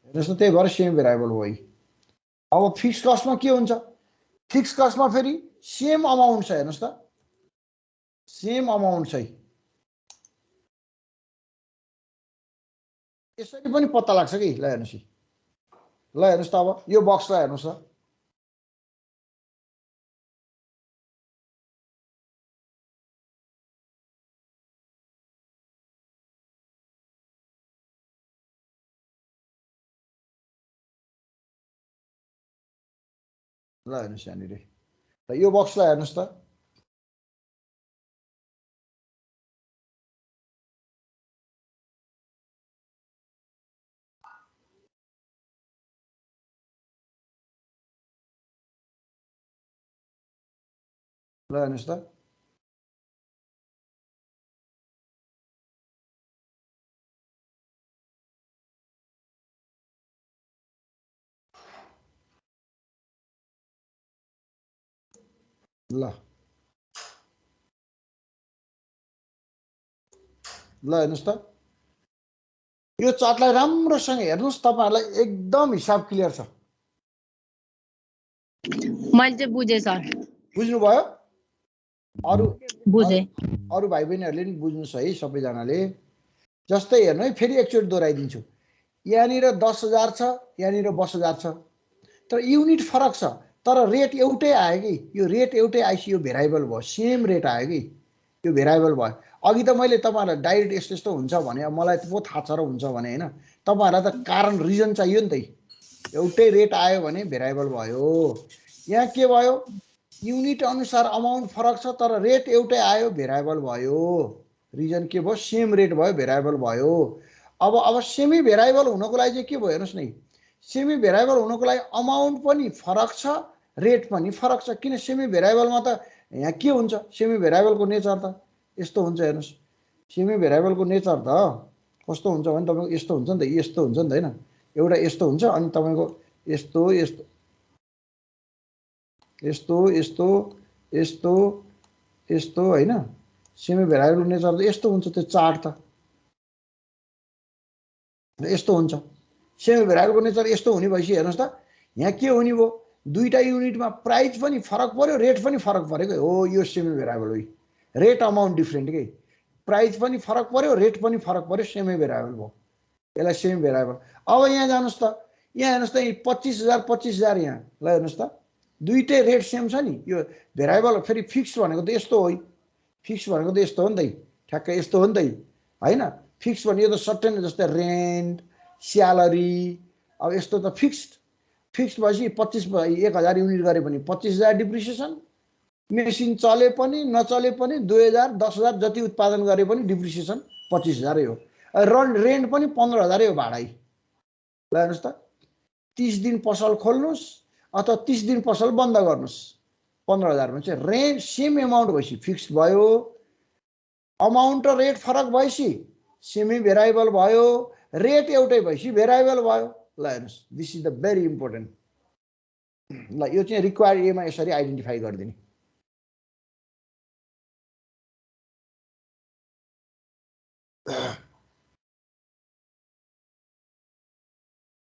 हेर्नुहोस् त, त्यही भएर सेम भेरिएबल भयो। अब फिक्स कस्टमा के हुन्छ, फिक्स कस्टमा फेरि सेम अमाउन्ट छ हेर्नुहोस् त, सेम अमाउन्ट छ। यसरी पनि पत्ता लाग्छ कि। ल हेर्नुहोस्, ल हेर्नुहोस् त, अब यो बक्सलाई हेर्नुहोस् त, ल हेर्नुहोस् यहाँनिर, र यो बक्सलाई हेर्नुहोस् त, ल हेर्नुहोस् त, ल हेर्नुहोस् त, यो चार्टलाई राम्रोसँग हेर्नुहोस्, तपाईहरुलाई एकदम हिसाब क्लियर छ। मैले चाहिँ बुझेँ सर। बुझ्नुभयो? अरु बुझेँ। अरु भाइ बहिनीहरुले नि बुझ्नुस् है सबैजनाले। जस्तै हेर्नु है, फेरि एकचोटि दोहोऱ्याइदिन्छु। यहाँनिर 10,000 छ, यहाँनिर 20,000 छ, तर युनिट फरक छ, तर रेट एउटै आयो कि। यो रेट एउटै आइसि यो भेरिएबल भयो, सेम रेट आयो कि, यो भेरिएबल भयो। अघि त मैले तपाईहरुलाई डाइरेक्ट यस्तो यस्तो हुन्छ भने मलाई पो थाहा छ र हुन्छ भने हैन, तपाईहरुलाई त कारण रिजन चाहियो नि त। एउटै रेट आयो भने भेरिएबल भयो। यहाँ के भयो, युनिट अनुसार अमाउन्ट फरक छ तर रेट एउटै आयो, भेरिएबल भयो। रिजन के भयो, सेम रेट भयो, भेरिएबल भयो। अब सेमी भेरिएबल हुनको लागि चाहिँ के भयो हेर्नुस् न, सेमी भेरिएबल हुनको लागि अमाउन्ट पनि फरक छ, रेट पनि फरक छ। किन सेमी भेरिएबलमा त यहाँ के हुन्छ, सेमी भेरिएबलको नेचर त यस्तो हुन्छ हेर्नुस्। सेमी भेरिएबलको नेचर त कस्तो हुन्छ भने तपाईँको यस्तो हुन्छ नि त, यस्तो हुन्छ नि त होइन, एउटा यस्तो हुन्छ अनि तपाईँको यस्तो यस्तो यस्तो यस्तो यस्तो यस्तो होइन, सेमी भेराइबल नेचर त यस्तो हुन्छ त्यो चार्ट त यस्तो हुन्छ। सेमी भेराइबलको नेचर यस्तो हुने भएपछि हेर्नुहोस् त यहाँ के हुने भयो, दुईटा युनिटमा प्राइस पनि फरक पर्यो, रेट पनि फरक परेको हो, यो सेमी भेराइबल हो, रेट अमाउन्ट डिफ्रेन्ट के, प्राइस पनि फरक पर्यो, रेट पनि फरक पर्यो, सेमी भेराइबल भयो, यसलाई सेमी भेराइबल। अब यहाँ जानुहोस् त, यहाँ हेर्नुहोस् त 25,000 यहाँ, ल हेर्नुहोस् त दुईटै रेट सेम छ नि, यो भेराइबल फेरि फिक्स भनेको त यस्तो हो, फिक्स भनेको त यस्तो हो नि त, ठ्याक्कै यस्तो हो नि त होइन, फिक्स भनेको त सर्टेन जस्तै रेन्ट स्यालेरी, अब यस्तो त फिक्स्ड, फिक्स भएपछि 1,000 युनिट गरे पनि 25,000 डिप्रिसिएसन, मेसिन चले पनि नचले पनि 2,000 10,000 जति उत्पादन गरे पनि डिप्रिसिएसन 25,000 हो, रेन्ट पनि 15,000 हो भाडा। ल हेर्नुहोस् त 30 दिन पसल खोल्नुहोस् अथवा 30 दिन पसल बन्द गर्नुहोस्, 15,000 मा चाहिँ रेन्ट सेम एमाउन्ट भएपछि फिक्स्ड भयो, अमाउन्ट र रेट फरक भएपछि सेमी भेराइबल भयो, रेट एउटै भएपछि भेराइबल भयो। ल हेर्नुहोस्, this is the very important. ल यो चाहिँ रिक्वायर्ड एमा यसरी आइडेन्टिफाई गरिदिने।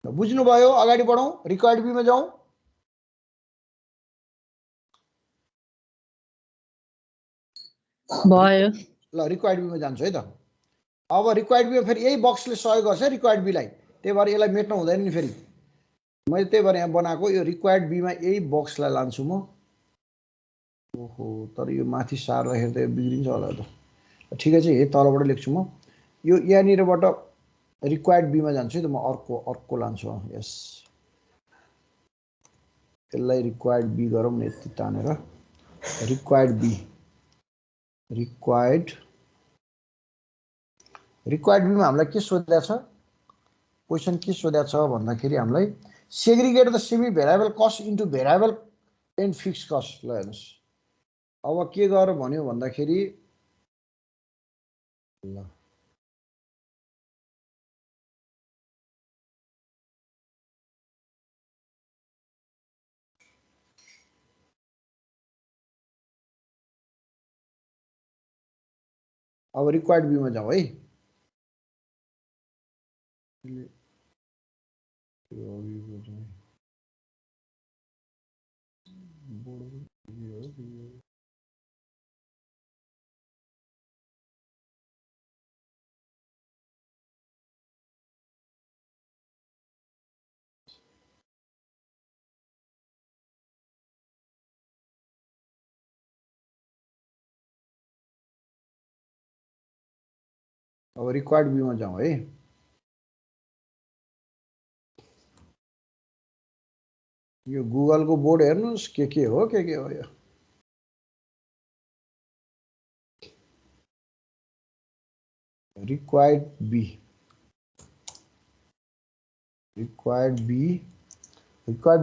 बुझ्नुभयो, अगाडि बढौँ, रिक्वायर्ड बीमा जाउँ। भयो। ल रिक्वायर्ड बीमा जान्छु है त। अब रिक्वायर्ड बीमा फेरि यही बक्सले सहयोग गर्छ रिक्वायर्ड बीलाई, त्यही भएर यसलाई मेट्नु हुँदैन नि, फेरि मैले त्यही भएर यहाँ बनाएको यो रिक्वायर्ड बीमा यही बक्सलाई लान्छु म। ओहो तर यो माथि सार्दाखेरि त बिग्रिन्छ होला त, ठिकै छ, यही तलबाट लेख्छु म, यो यहाँनिरबाट रिक्वायर्ड बीमा जान्छु है त म, अर्को लान्छु। यस यसलाई रिक्वायर्ड बी गरौँ न, यति तानेर रिक्वायर्ड बी, रिक्वायर्ड बीमा हामीलाई के सोधेको छ, क्वेसन के सोधेको छ भन्दाखेरि हामीलाई segregate the semi variable cost into variable and fix cost. ल हेर्नुहोस् अब के गर भन्यो भन्दाखेरि, ल अब रिक्वायर्ड बीमा जाऊ है। अब रिक्वायर्ड बीमा जाउँ है। यो गुगलको बोर्ड हेर्नुहोस् के हो यो, रिक्वायर्ड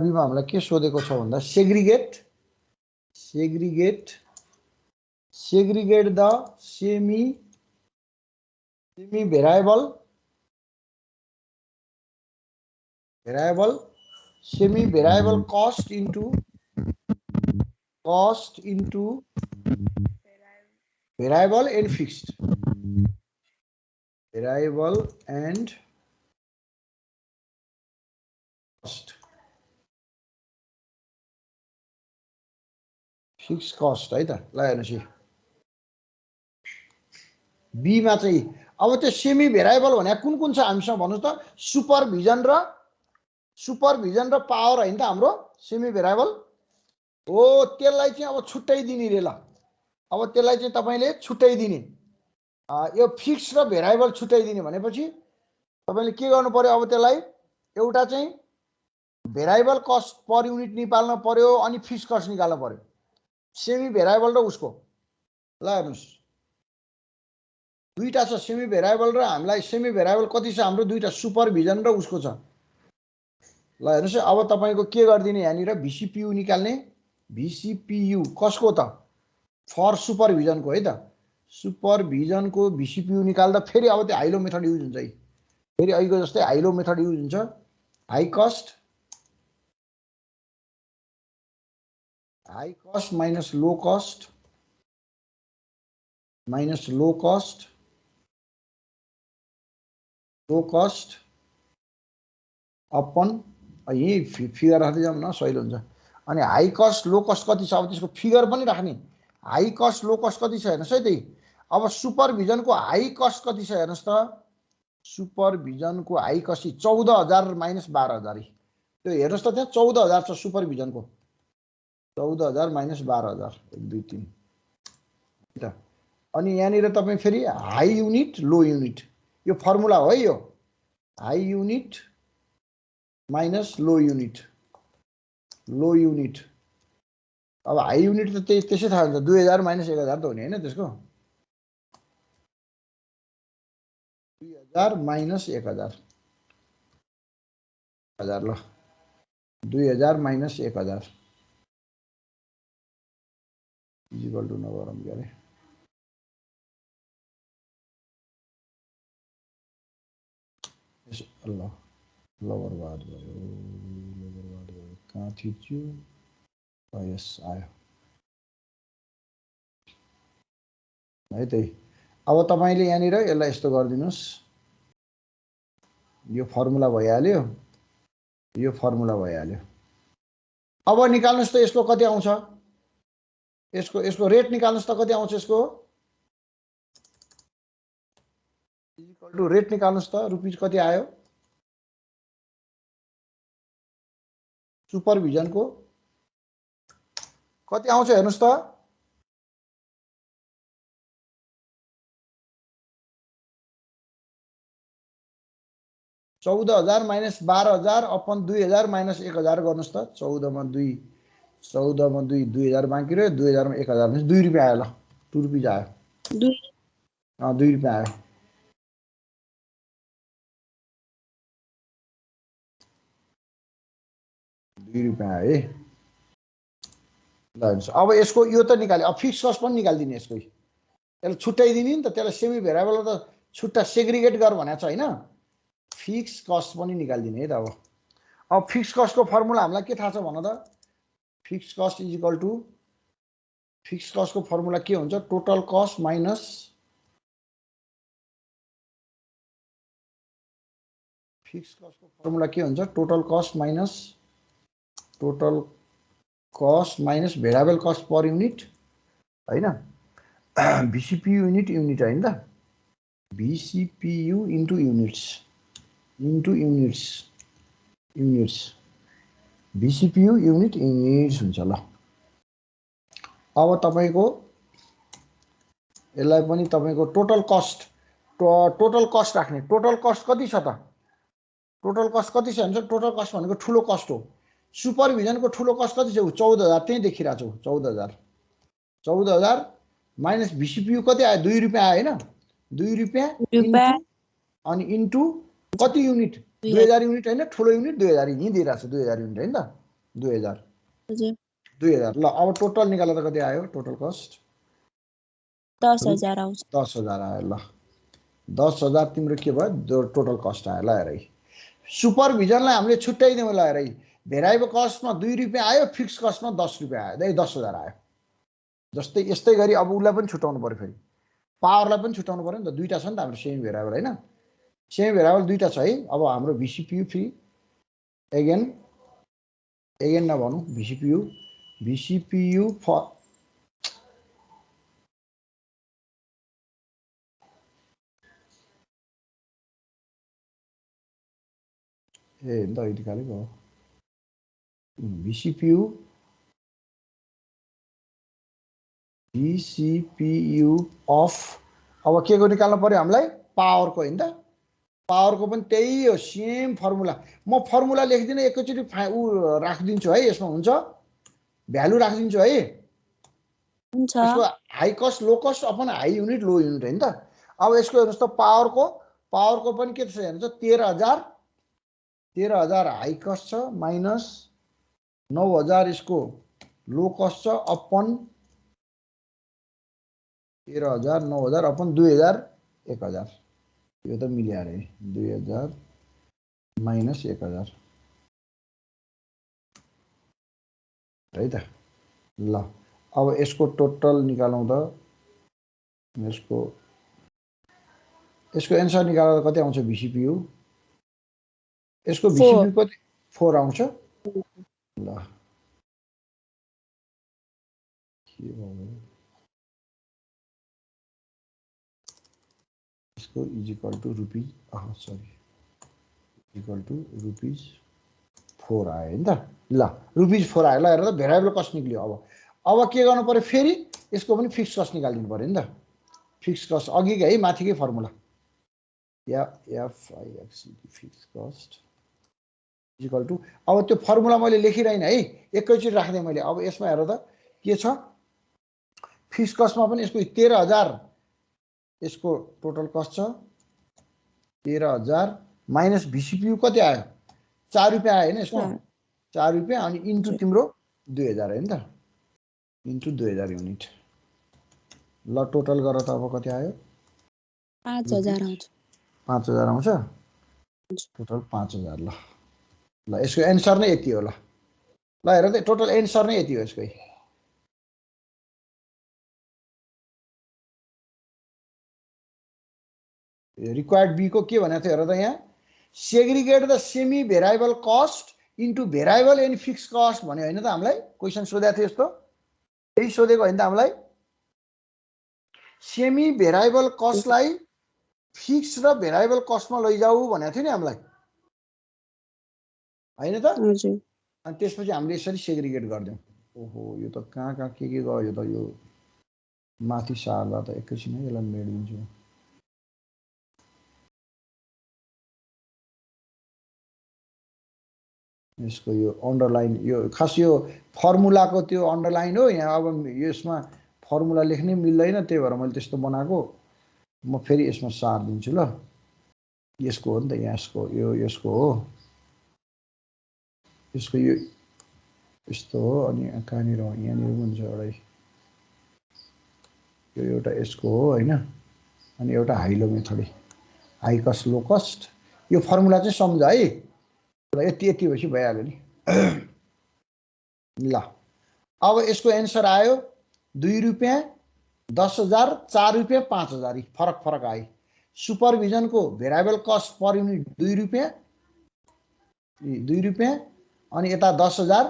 बीमा हामीलाई के सोधेको छ भन्दा segregate the semi variable cost into variable and fixed, variable and cost, fixed cost है त। ल हेर्नुहोस् बी मा चाहिँ अब त्यो सेमी भेराइबल भने कुन छ हामीसँग भन्नुहोस् त, सुपरभिजन र पावर हैन त हाम्रो सेमी भेराइबल हो, त्यसलाई चाहिँ अब छुट्टै दिने रे। ल अब त्यसलाई चाहिँ तपाईले छुट्टै दिने, यो फिक्स र भेराइबल छुट्टै दिने भनेपछि तपाईले के गर्नु पर्यो, अब त्यसलाई एउटा चाहिँ भेराइबल कस्ट पर युनिट निकाल्न पर्यो अनि फिक्स कस्ट निकाल्न पर्यो, सेमी भेराइबल र उसको। ल हेर्नुहोस् दुईटा छ सेमी भेराइबल र हामीलाई सेमी भेराइबल कति छ हाम्रो, दुईटा सुपरभिजन र उसको छ। ल हेर्नुहोस् अब तपाईको के गर्दिने, यहाँनिर VCPU निकाल्ने, VCPU कसको त, फर सुपरभिजनको है त, सुपरभिजनको VCPU निकाल्दा फेरि अब त्यो हाइलो मेथड युज हुन्छ है। फेरि अहिलेको जस्तै हाइलो मेथड युज हुन्छ। High cost minus low cost upon यही फिगर राख्दै जाउँ न, सजिलो हुन्छ। अनि हाई कस्ट लो कस्ट कति छ अब त्यसको फिगर पनि राख्ने। हाई कस्ट लो कस्ट कति छ हेर्नुहोस् है त्यही। अब सुपरभिजनको हाई कस्ट कति छ हेर्नुहोस् त। सुपरभिजनको हाई कस्ट 14,000 माइनस 12,000। त्यो हेर्नुहोस् त त्यहाँ 14,000 छ सुपरभिजनको। 14,000 माइनस 12,000 1 2 3 त। अनि यहाँनिर तपाईँ फेरि हाई युनिट लो युनिट, यो फर्मुला हो है यो। High unit minus low unit. अब हाई युनिट त त्यसै थाहा हुन्छ, 2000 माइनस 1000 त हुने होइन त्यसको। 2000 माइनस 1000 ल 2000 माइनस 1000 इक्वल टु नगरौँ के अरे ल बर्बाद भयो। कहाँ थिच्यो? यस आयो है त्यही। अब तपाईले यहाँनिर यसलाई यस्तो गरिदिनुस्, यो फर्मुला भइहाल्यो, यो फर्मुला भइहाल्यो। अब निकाल्नुस् त यसको कति आउँछ, यसको रेट निकाल्नुस् त कति आउँछ यसको। इक्वल टु रेट निकाल्नुस् त रुपीज कति आयो सुपरभिजनको कति आउँछ हेर्नुस् त। $14,000 माइनस 12,000 अपन 2,000 माइनस 1,000 गर्नुस् त। 14 मा 2 2,000 बाँकी रह्यो। 2,000 मा 1,000 भने 2 रुपियाँ आयो। ल 2 रुपियाँ आयो। 2 रुपियाँ आयो। है ल हेर्नुहोस्। अब यसको यो त निकाल्यो। अब फिक्स कस्ट पनि निकालिदिने यसको। त्यसलाई छुट्याइदिने नि त, त्यसलाई सेमी भेरिएबल त छुट्टा सेग्रिगेट गर भनेको छ होइन। फिक्स कस्ट पनि निकालिदिने है त। अब फिक्स कस्टको फर्मुला हामीलाई के थाहा छ भन त। Fix cost is equal to, fix कस्टको फर्मुला के हुन्छ, टोटल कस्ट माइनस फिक्स कस्टको फर्मुला के हुन्छ, total cost minus variable cost per unit हैन। VCPU युनिट हैन त। VCPU into units VCPU unit हुन्छ। ल अब तपाईको यसलाई पनि तपाईको टोटल कस्ट राख्ने। टोटल कस्ट कति छ त, टोटल कस्ट कति छ भन्छ। टोटल कस्ट भनेको ठुलो कस्ट हो। सुपरभिजनको ठुलो कस्ट कति छ, 14,000 त्यही देखिरहेको छ। 14,000 माइनस VCPU कति आयो, 2 रुपियाँ आयो हैन। 2 रुपियाँ अनि इन्टु कति युनिट, 2000 युनिट हैन। ठुलो युनिट 2000 यही दिइरहेको छ, 2000 युनिट हैन त। 2000 ल। अब टोटल निकालेर कति आयो, टोटल कस्ट 10,000 आउँछ। 10,000 आयो। ल 10,000 तिम्रो के भयो, टोटल कस्ट आयो। ल हेर सुपरभिजनलाई हामीले छुट्याइदिउँ। ल हेर भेरिएबल कस्टमा 2 रुपियाँ आयो, फिक्स कस्टमा 10 रुपियाँ आयो। 10,000 आयो। जस्तै यस्तै गरी अब उसलाई पनि छुटाउनु पर्यो, फेरि पावरलाई पनि छुटाउनु पर्यो नि त। दुईटा छ नि त हाम्रो सेमी भेरिएबल हैन। सेमी भेरिएबल दुईटा छ है। अब हाम्रो VCPU फ्री एगेन नभनौँ, VCPU फर त निकालेको हो। VCPU अफ अब के को निकाल्नु पर्यो हामीलाई, पावरको हैन त। पावरको पनि त्यही हो, सेम फर्मुला। म फर्मुला लेख्दिन, एकैचोटि राखिदिन्छु है। यसमा हुन्छ भ्यालु राखिदिन्छु है। यसको हाई कस्ट लो कस्ट अपन हाई युनिट लो युनिट हैन त। अब यसको हेर्नुहोस् त, पावरको पनि के छ हेर्नुहोस्, 13,000 हाई कस्ट छ माइनस 9,000 यसको लो कस्ट छ अपन 13,000 9,000 अपन 2,000 1,000 यो त मिल्यो अरे 2,000 माइनस 1,000 है त ल अब यसको टोटल निकालौँ त यसको एन्सर निकाल्दा कति आउँछ VCPU यसको VCPU कति 4 आउँछ ल के भयो इसको equal to rupees sorry equal to rupees 4 आयो हैन त ल रुपीज 4 आयो ल हेर त भेरिएबल कस्ट निक्ल्यो अब के गर्नु पर्यो फेरि यसको पनि फिक्स कस्ट निकाल्दिनु पर्यो नि त फिक्स कस्ट अघिकै है माथिकै formula FIX fix cost equal to अब त्यो फर्मुला मैले लेखिरहेन है एकैचोटि राख्दै मैले अब यसमा हेर त के छ फिक्स कस्टमा पनि यसको 13,000 यसको टोटल कस्ट छ 13,000 माइनस VCPU कति आयो 4 रुपैयाँ आयो हैन यसको 4 रुपैयाँ अनि इन्टु तिम्रो 2,000 हैन त इन्टु 2,000 युनिट ल टोटल गर त अब कति आयो 5,000 आउँछ 5,000 आउँछ टोटल 5,000 ल यसको एन्सर नै यति हो ल हेर त टोटल एन्सर नै यति हो यसको रिक्वायर्ड बी को के भनेको थियो हेर त यहाँ segregate the semi variable cost into variable and fix cost भन्यो हैन त हामीलाई क्वेशन सोधेको थियो यस्तो यही सोधेको हैन त हामीलाई सेमी भेरिएबल कस्टलाई फिक्स र भेरिएबल कस्टमा लैजाऊ भनेको थियो नि हामीलाई हैन त हजुर अनि त्यसपछि हामीले यसरी सेग्रिगेट गर्दियौं ओहो यो त कहाँ के गयो यो त यो माथि सार्दा त एकैछिन है यसलाई मेडिन्छु यसको यो अन्डरलाइन यो खास यो फर्मुलाको त्यो अन्डरलाइन हो यहाँ अब यसमा फर्मुला लेख्नै मिल्दैन त्यही भएर मैले त्यस्तो बनाएको म फेरि यसमा सार्दिन्छु ल यसको हो नि त यसको यसको हो यसको यो यस्तो हो अनि कहाँनिर यहाँनिर हुन्छ एउटै यो एउटा यसको हो हैन अनि एउटा हाइलो मेथड हाई कस्ट लो कस्ट यो फर्मुला चाहिँ सम्झ है यति भएपछि भइहाल्यो नि ल अब यसको एन्सर आयो 2 रुपैयाँ 10,000 4 रुपैयाँ 5,000 फरक आयो सुपरभिजनको भेरिएबल कस्ट पर युनिट 2 रुपैयाँ अनि यता 10,000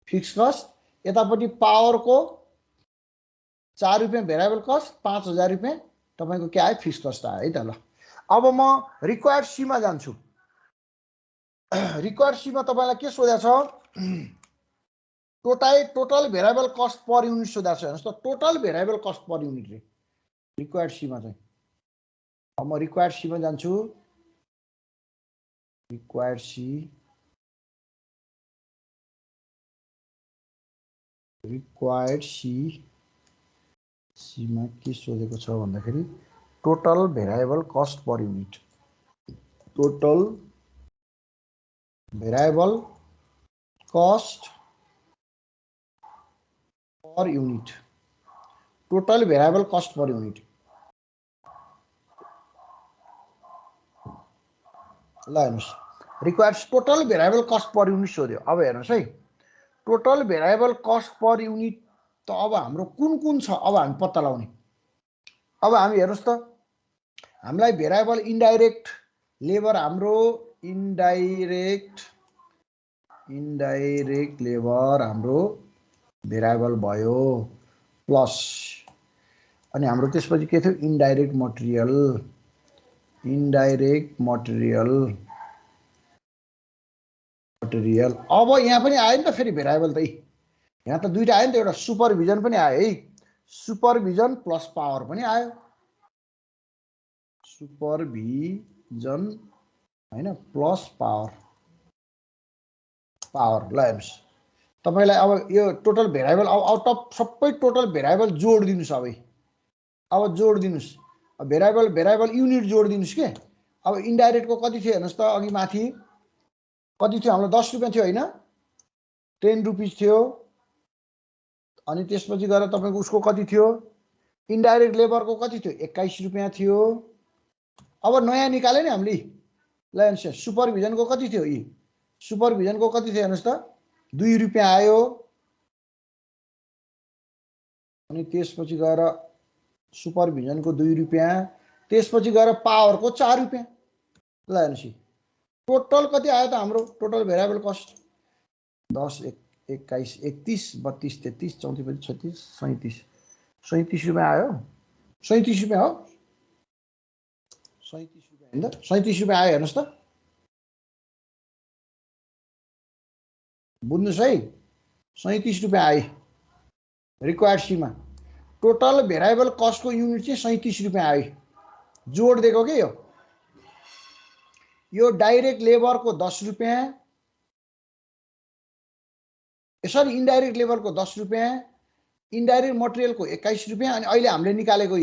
फिक्स कस्ट यतापट्टि पावरको 4 रुपैयाँ भेरिएबल कस्ट 5,000 रुपैयाँ तपाईको के आयो फिक्स कस्ट आयो है त ल अब म रिक्वायर्ड सी मा जान्छु रिक्वायर्ड सी मा तपाईलाई के सोधेको छ total variable cost per unit सोधेको छ हेर्नुस् त total variable cost per unit रे रिक्वायर्ड सी मा चाहिँ अब म रिक्वायर्ड सी मा जान्छु रिक्वायर्ड सी मा के सोधेको छ भन्दाखेरि total variable cost per unit total variable cost per unit total variable cost per unit ल हेर्नुस् required total variable cost per unit सोध्यो अब हेर्नुस् है total variable cost per unit त अब हाम्रो कुन छ अब हामी पत्ता लगाउने अब हामी हेर्नुस् त हामीलाई भेरिएबल इन्डाइरेक्ट लेबर हाम्रो इन्डाइरेक्ट लेबर हाम्रो भेरिएबल भयो प्लस अनि हाम्रो त्यसपछि के थियो इन्डाइरेक्ट मटेरियल अब यहाँ पनि आयो नि त फेरि भेरिएबल त यहाँ त दुईटा आयो नि त एउटा सुपरभिजन पनि आयो है सुपरभिजन प्लस पावर पनि आयो सुपरभिजन हैन प्लस पावर ल हेर्नुस् तपाईलाई अब यो टोटल भेरिएबल अब आउट अफ सबै टोटल भेरिएबल जोड दिनुस् अब जोड दिनुस् भेरिएबल युनिट जोड दिनुस् के अब इन्डाइरेक्ट को कति थियो हेर्नुस् त अघि माथि कति थियो हाम्रो 10 रुपैयाँ थियो हैन 10 रुपीज थियो अनि त्यसपछि गएर तपाईको उसको कति थियो इन्डाइरेक्ट लेबरको कति थियो 21 रुपियाँ थियो। अब नयाँ निकाले नि हामीले ल हेर्नुहोस् सुपरभिजनको कति थियो यी सुपरभिजनको कति थियो हेर्नुहोस् त 2 रुपियाँ आयो अनि त्यसपछि गएर सुपरभिजनको 2 रुपियाँ त्यसपछि गएर पावरको 4 रुपियाँ ल हेर्नुहोस् टोटल कति आयो त हाम्रो टोटल भेरिएबल कस्ट 10 21 31 32 33 34 36 37 37 रुपियाँ आयो 37 रुपियाँ हो 37 रुपियाँ हैन 37 रुपियाँ आयो हेर्नुहोस् त बुझ्नुस् है 37 रुपियाँ आयो रिक्वायर्ड सीमा टोटल भेरिएबल कस्टको युनिट चाहिँ 37 रुपियाँ आयो जोड दिएको के यो डाइरेक्ट लेबरको 10 रुपियाँ सरी इन्डाइरेक्ट लेबरको 10 रुपियाँ इन्डाइरेक्ट मटेरियलको 21 रुपियाँ अनि अहिले हामीले निकालेको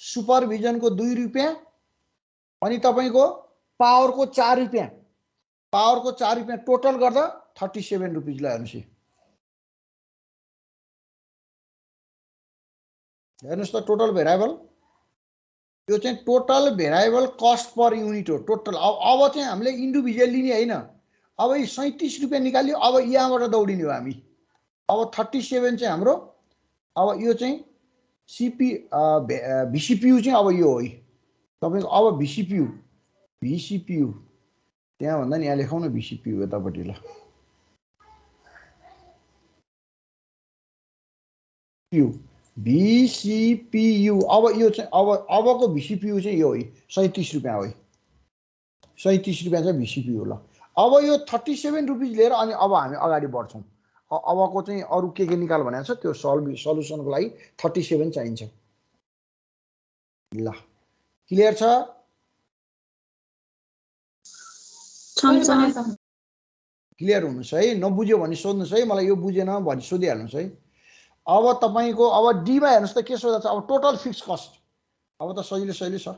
सुपरभिजनको 2 रुपियाँ अनि तपाईको पावरको 4 रुपियाँ टोटल गर्दा 37 रुपीज ल हेर्नुस् हेर्नुस् त टोटल भेरिएबल यो चाहिँ total variable cost per unit हो टोटल अब चाहिँ हामीले इन्डिभिजुअल लिने हैन अब यो 37 रुपियाँ निकाल्यो अब यहाँबाट दौडिने हो हामी अब 37 चाहिँ हाम्रो अब यो चाहिँ भिसिपियु चाहिँ अब यो हो तपाईको अब भिसिपियु त्यहाँ भन्दा नि यहाँ लेखौँ न भिसिपियु यतापट्टि ल भिसिपियु अब यो चाहिँ अबको भिसिपियु चाहिँ यो हो 37 रुपियाँ हो 37 रुपियाँ चाहिँ भिसिपियु ल अब यो 37 रुपीज लिएर अनि अब हामी अगाडि बढ्छौँ अबको चाहिँ अरु के निकाल भनेको छ त्यो सल्युसनको लागि 37 चाहिन्छ ल क्लियर छ क्लियर हुनुस् है नबुझ्यो भने सोध्नुस् है मलाई यो बुझेन भनि सोधिहाल्नुस् है अब तपाईको अब डी मा हेर्नुस् त के सोध्दा छ अब टोटल फिक्स कस्ट अब त सजिलो छ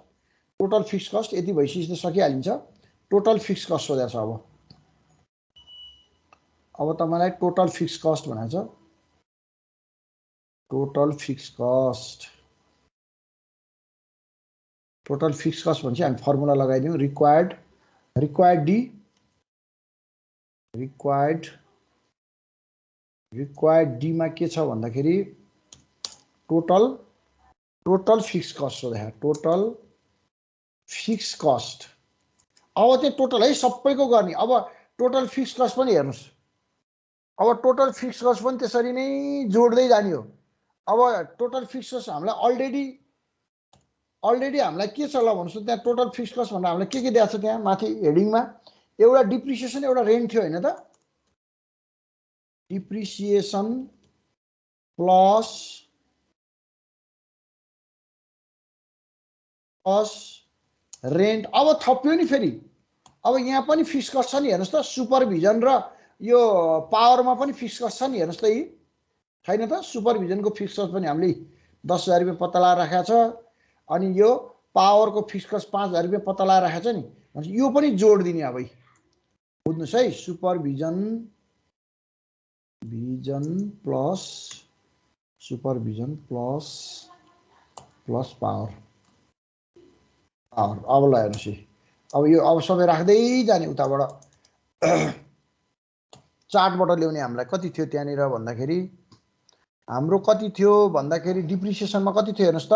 टोटल फिक्स कस्ट यति भइसक्यो सकिहालिन्छ टोटल फिक्स कस्ट सोध्दा छ अब तपाईलाई टोटल फिक्स कस्ट भनेको छ टोटल फिक्स कस्ट भन्छ हामी फर्मुला लगाइदियौ रिक्वायर्ड डी मा के छ भन्दाखेरि टोटल फिक्स कस्ट हो देखा टोटल फिक्स कस्ट अब चाहिँ टोटल है सबैको गर्ने अब टोटल फिक्स कस्ट पनि हेर्नुस् अब टोटल फिक्स कस्ट पनि त्यसरी नै जोड्दै जाने हो अब टोटल फिक्स कस्ट हामीलाई अलरेडी हामीलाई के छ ल भन्नुस् त्यहाँ टोटल फिक्स कस्ट भन्दा हामीलाई के दिएको छ त्यहाँ माथि हेडिङमा एउटा डिप्रिसिएसन एउटा रेन्ट थियो हैन त डिप्रिसिएसन प्लस रेन्ट अब थप्यो नि फेरि अब यहाँ पनि फिक्स कस्ट छ नि हेर्नुस् त सुपरभिजन र यो पावरमा पनि फिक्स कस्ट छ नि हेर्नुस् त यी छैन त सुपरभिजनको फिक्स कस्ट पनि हामीले 10,000 रुपैयाँ पत्ता लगाएर राखेको छ अनि यो पावरको फिक्स कस्ट 5,000 रुपैयाँ पत्ता लगाएर राखेको छ नि भने यो पनि जोड दिने अब बुझ्नुस् है सुपरभिजन प्लस पावर अब ल हेर्नुस् अब यो अब सबै राख्दै जाने उताबाट चार्टबाट ल्याउने हामीलाई कति थियो त्यहाँनिर भन्दाखेरि हाम्रो कति थियो भन्दाखेरि डिप्रिसिएसनमा कति थियो हेर्नुस् त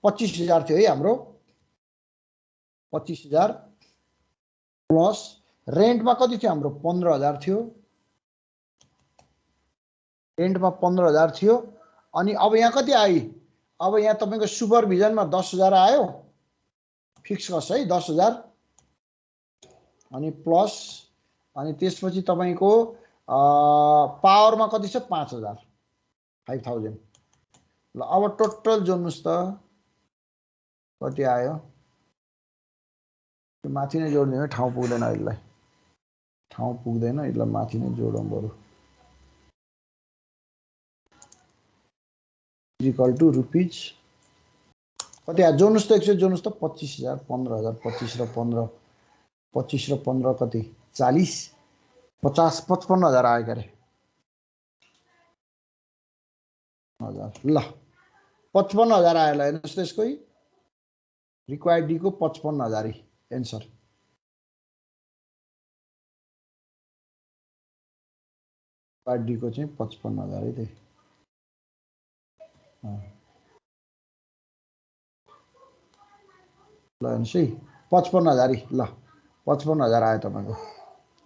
25,000 थियो है हाम्रो 25,000 प्लस रेन्टमा कति थियो हाम्रो 15,000 थियो रेन्टमा 15,000 थियो अनि अब यहाँ कति आयो अब यहाँ तपाईको सुपरभिजनमा 10,000 आयो फिक्स कस्ट है 10,000 अनि प्लस अनि त्यसपछि तपाईको पावरमा कति छ 5,000 5,000 ल अब टोटल जोड्नुस् त कति आयो त्यो माथि नै जोड्ने हो ठाउँ पुग्दैन यसलाई माथि नै जोडौँ बरु इक्वल टु रुपीज कति आयो जोड्नुस् त एकचोटि जोड्नुस् त 25,000 15,000 25 र 15 कति 40 50 55,000 आयो के अरे 1000 ल 55,000 आयो ल हेर्नुहोस् त यसको रिक्वायर्ड डी को 55,000 एन्सर रिक्वायर्ड डी को चाहिँ 55,000 है त्यही ल हेर्नुहोस् है 55,000 ल 55,000 आयो तपाईको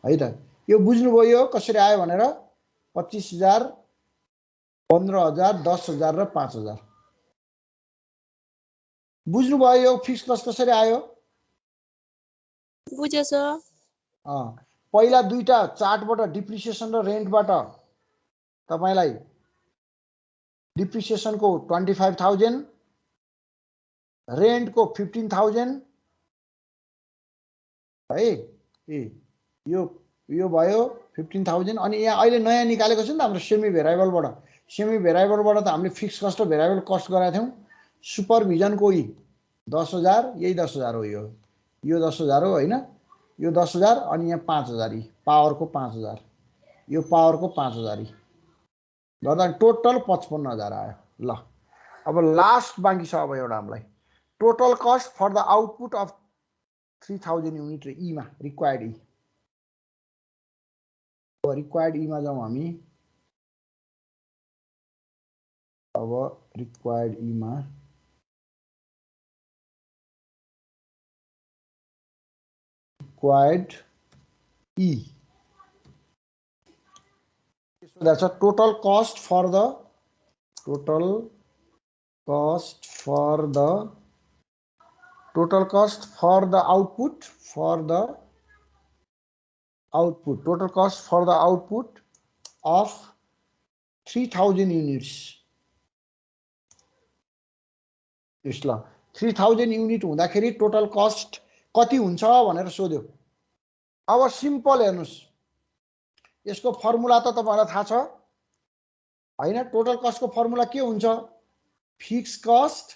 है त यो बुझ्नुभयो कसरी आयो भनेर 25,000 15,000 10,000 र 5,000 बुझ्नुभयो यो फिक्स कस्ट कसरी आयो बुझे सर पहिला दुईटा चार्टबाट डिप्रिसिएसन र रेन्टबाट तपाईलाई डिप्रिसिएसन को 25,000 रेन्ट को 15,000 है यो भयो 15,000 अनि यहाँ अहिले नयाँ निकालेको छ नि त हाम्रो सेमी भेरिएबलबाट त हामीले फिक्स कस्ट र भेरिएबल कस्ट गराएको थियौं सुपरभिजन को 10,000 यही 10,000 हो यो 10,000 हो हैन यो 10,000 अनि यहाँ 5,000 पावर को 5,000 यो पावर को 5,000 गर्दा टोटल 55,000 आयो ल अब लास्ट बाँकी छ अब एउटा हामीलाई total cost for the output of 3,000 unit ई मा रिक्वायर्ड ई मा जाउँ हामी अब रिक्वायर्ड ई मा required E. So that's a total cost for the output total cost for the output of 3,000 units. yes ल 3,000 युनिट हुँदाखेरि टोटल कस्ट कति हुन्छ भनेर सोध्यो अब सिम्पल हेर्नुस् यसको फर्मुला त तपाईहरुलाई थाहा छ हैन टोटल कस्ट को फर्मुला के हुन्छ fix cost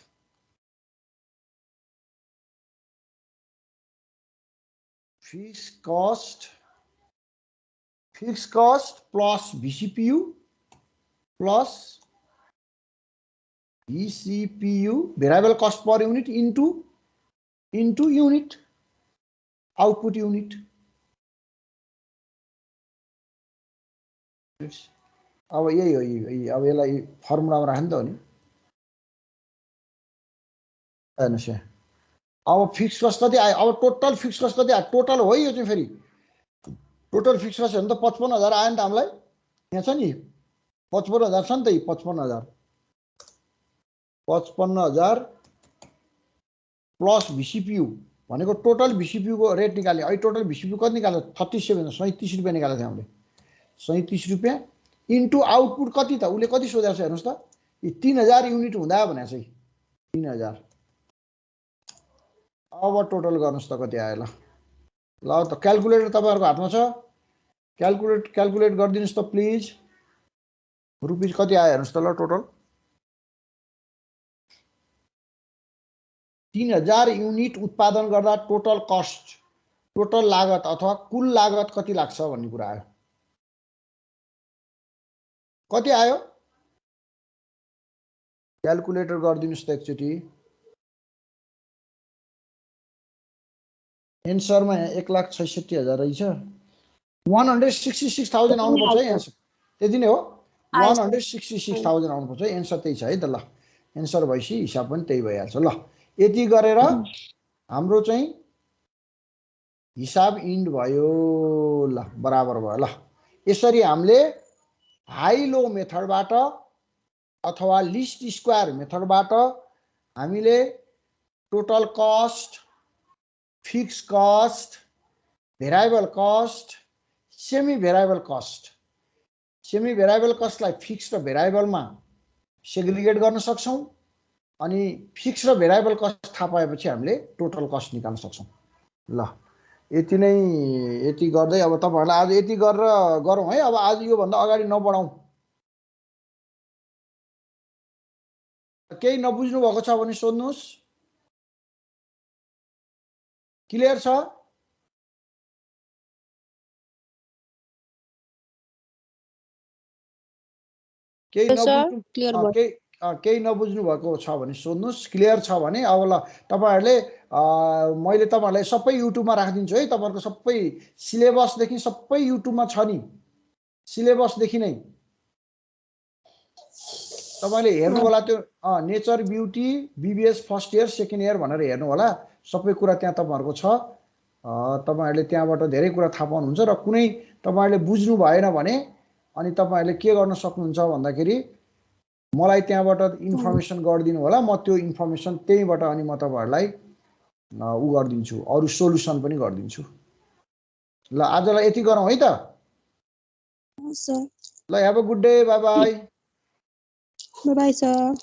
plus VCPU plus variable cost per unit into unit output unit अब यही हो अब यसलाई फर्मुलामा राख्नु त हो नि हेर्नुस् यहाँ अब फिक्स कस्ट कति आयो अब टोटल फिक्स कस्ट कति आयो टोटल हो यो चाहिँ फेरि टोटल फिक्स कस्ट हेर्नु त 55,000 आयो नि त हामीलाई यहाँ छ नि 55,000 छ नि त 55,000 प्लस VCPU भनेको टोटल VCPU को रेट निकाल्ने अहिले टोटल VCPU कति निकाल्यो 37 रुपैयाँ निकालेको थियो हामीले 37 रुपैयाँ इन्टु आउटपुट कति त उले कति सोधेको छ हेर्नुस् त 3,000 युनिट हुँदा भनेको छ 3,000 अब टोटल गर्नुस् त कति आयो ल त क्याल्कुलेटर तपाईहरुको हातमा छ क्याल्कुलेट गरिदिनुस् त प्लिज रुपीज कति आयो हेर्नुस् त ल टोटल 3,000 युनिट उत्पादन गर्दा टोटल कस्ट टोटल लागत अथवा कुल लागत कति लाग्छ भन्ने कुरा आयो कति आयो क्याल्कुलेटर गरिदिनुस् त एकचोटी एन्सरमा 1,66,000 रहेछ 166,000 आउनु पर्छ है एन्सर त्यति नै हो 166,000 आउनु पर्छ एन्सर त्यही छ है त ल एन्सर भइसी हिसाब पनि त्यही भइहाल्छ ल यति गरेर हाम्रो चाहिँ हिसाब इन्ड भयो ल बराबर भयो ल यसरी हामीले हाई लो मेथडबाट अथवा लिस्ट स्क्वायर मेथडबाट हामीले total cost fix cost variable cost semi variable कस्टलाई फिक्स र भेरिएबलमा सेग्रिगेट गर्न सक्छौं अनि फिक्स र भेरिएबल कस्ट थाहा पाएपछि हामीले टोटल कस्ट निकाल्न सक्छौं ल यति गर्दै अब तपाईहरुलाई आज यति गरेर गरौँ है अब आज यो भन्दा अगाडि नबढाउँ केही नबुझ्नु भएको छ भने सोध्नुस् क्लियर छ केही केही नबुझ्नु भएको छ भने सोध्नुहोस्, क्लियर छ भने। अब ल तपाईँहरूले मैले तपाईँहरूलाई सबै युट्युबमा राखिदिन्छु है। तपाईँहरूको सबै सिलेबसदेखि सबै युट्युबमा छ नि, सिलेबसदेखि नै तपाईँले हेर्नु होला। त्यो nature beauty BBS first year second year भनेर हेर्नु होला, सबै कुरा त्यहाँ तपाईँहरूको छ। तपाईँहरूले त्यहाँबाट धेरै कुरा थाहा पाउनुहुन्छ। र कुनै तपाईँहरूले बुझ्नु भएन भने अनि तपाईँहरूले के गर्न सक्नुहुन्छ भन्दाखेरि मलाई त्यहाँबाट इन्फर्मेसन गरिदिनु होला, म त्यो इन्फर्मेसन त्यहीँबाट अनि म तपाईँहरूलाई उ गरिदिन्छु, अरू सोल्युसन पनि गरिदिन्छु। ल आजलाई यति गरौँ है त। सर ल have a good day, by by. By by sir.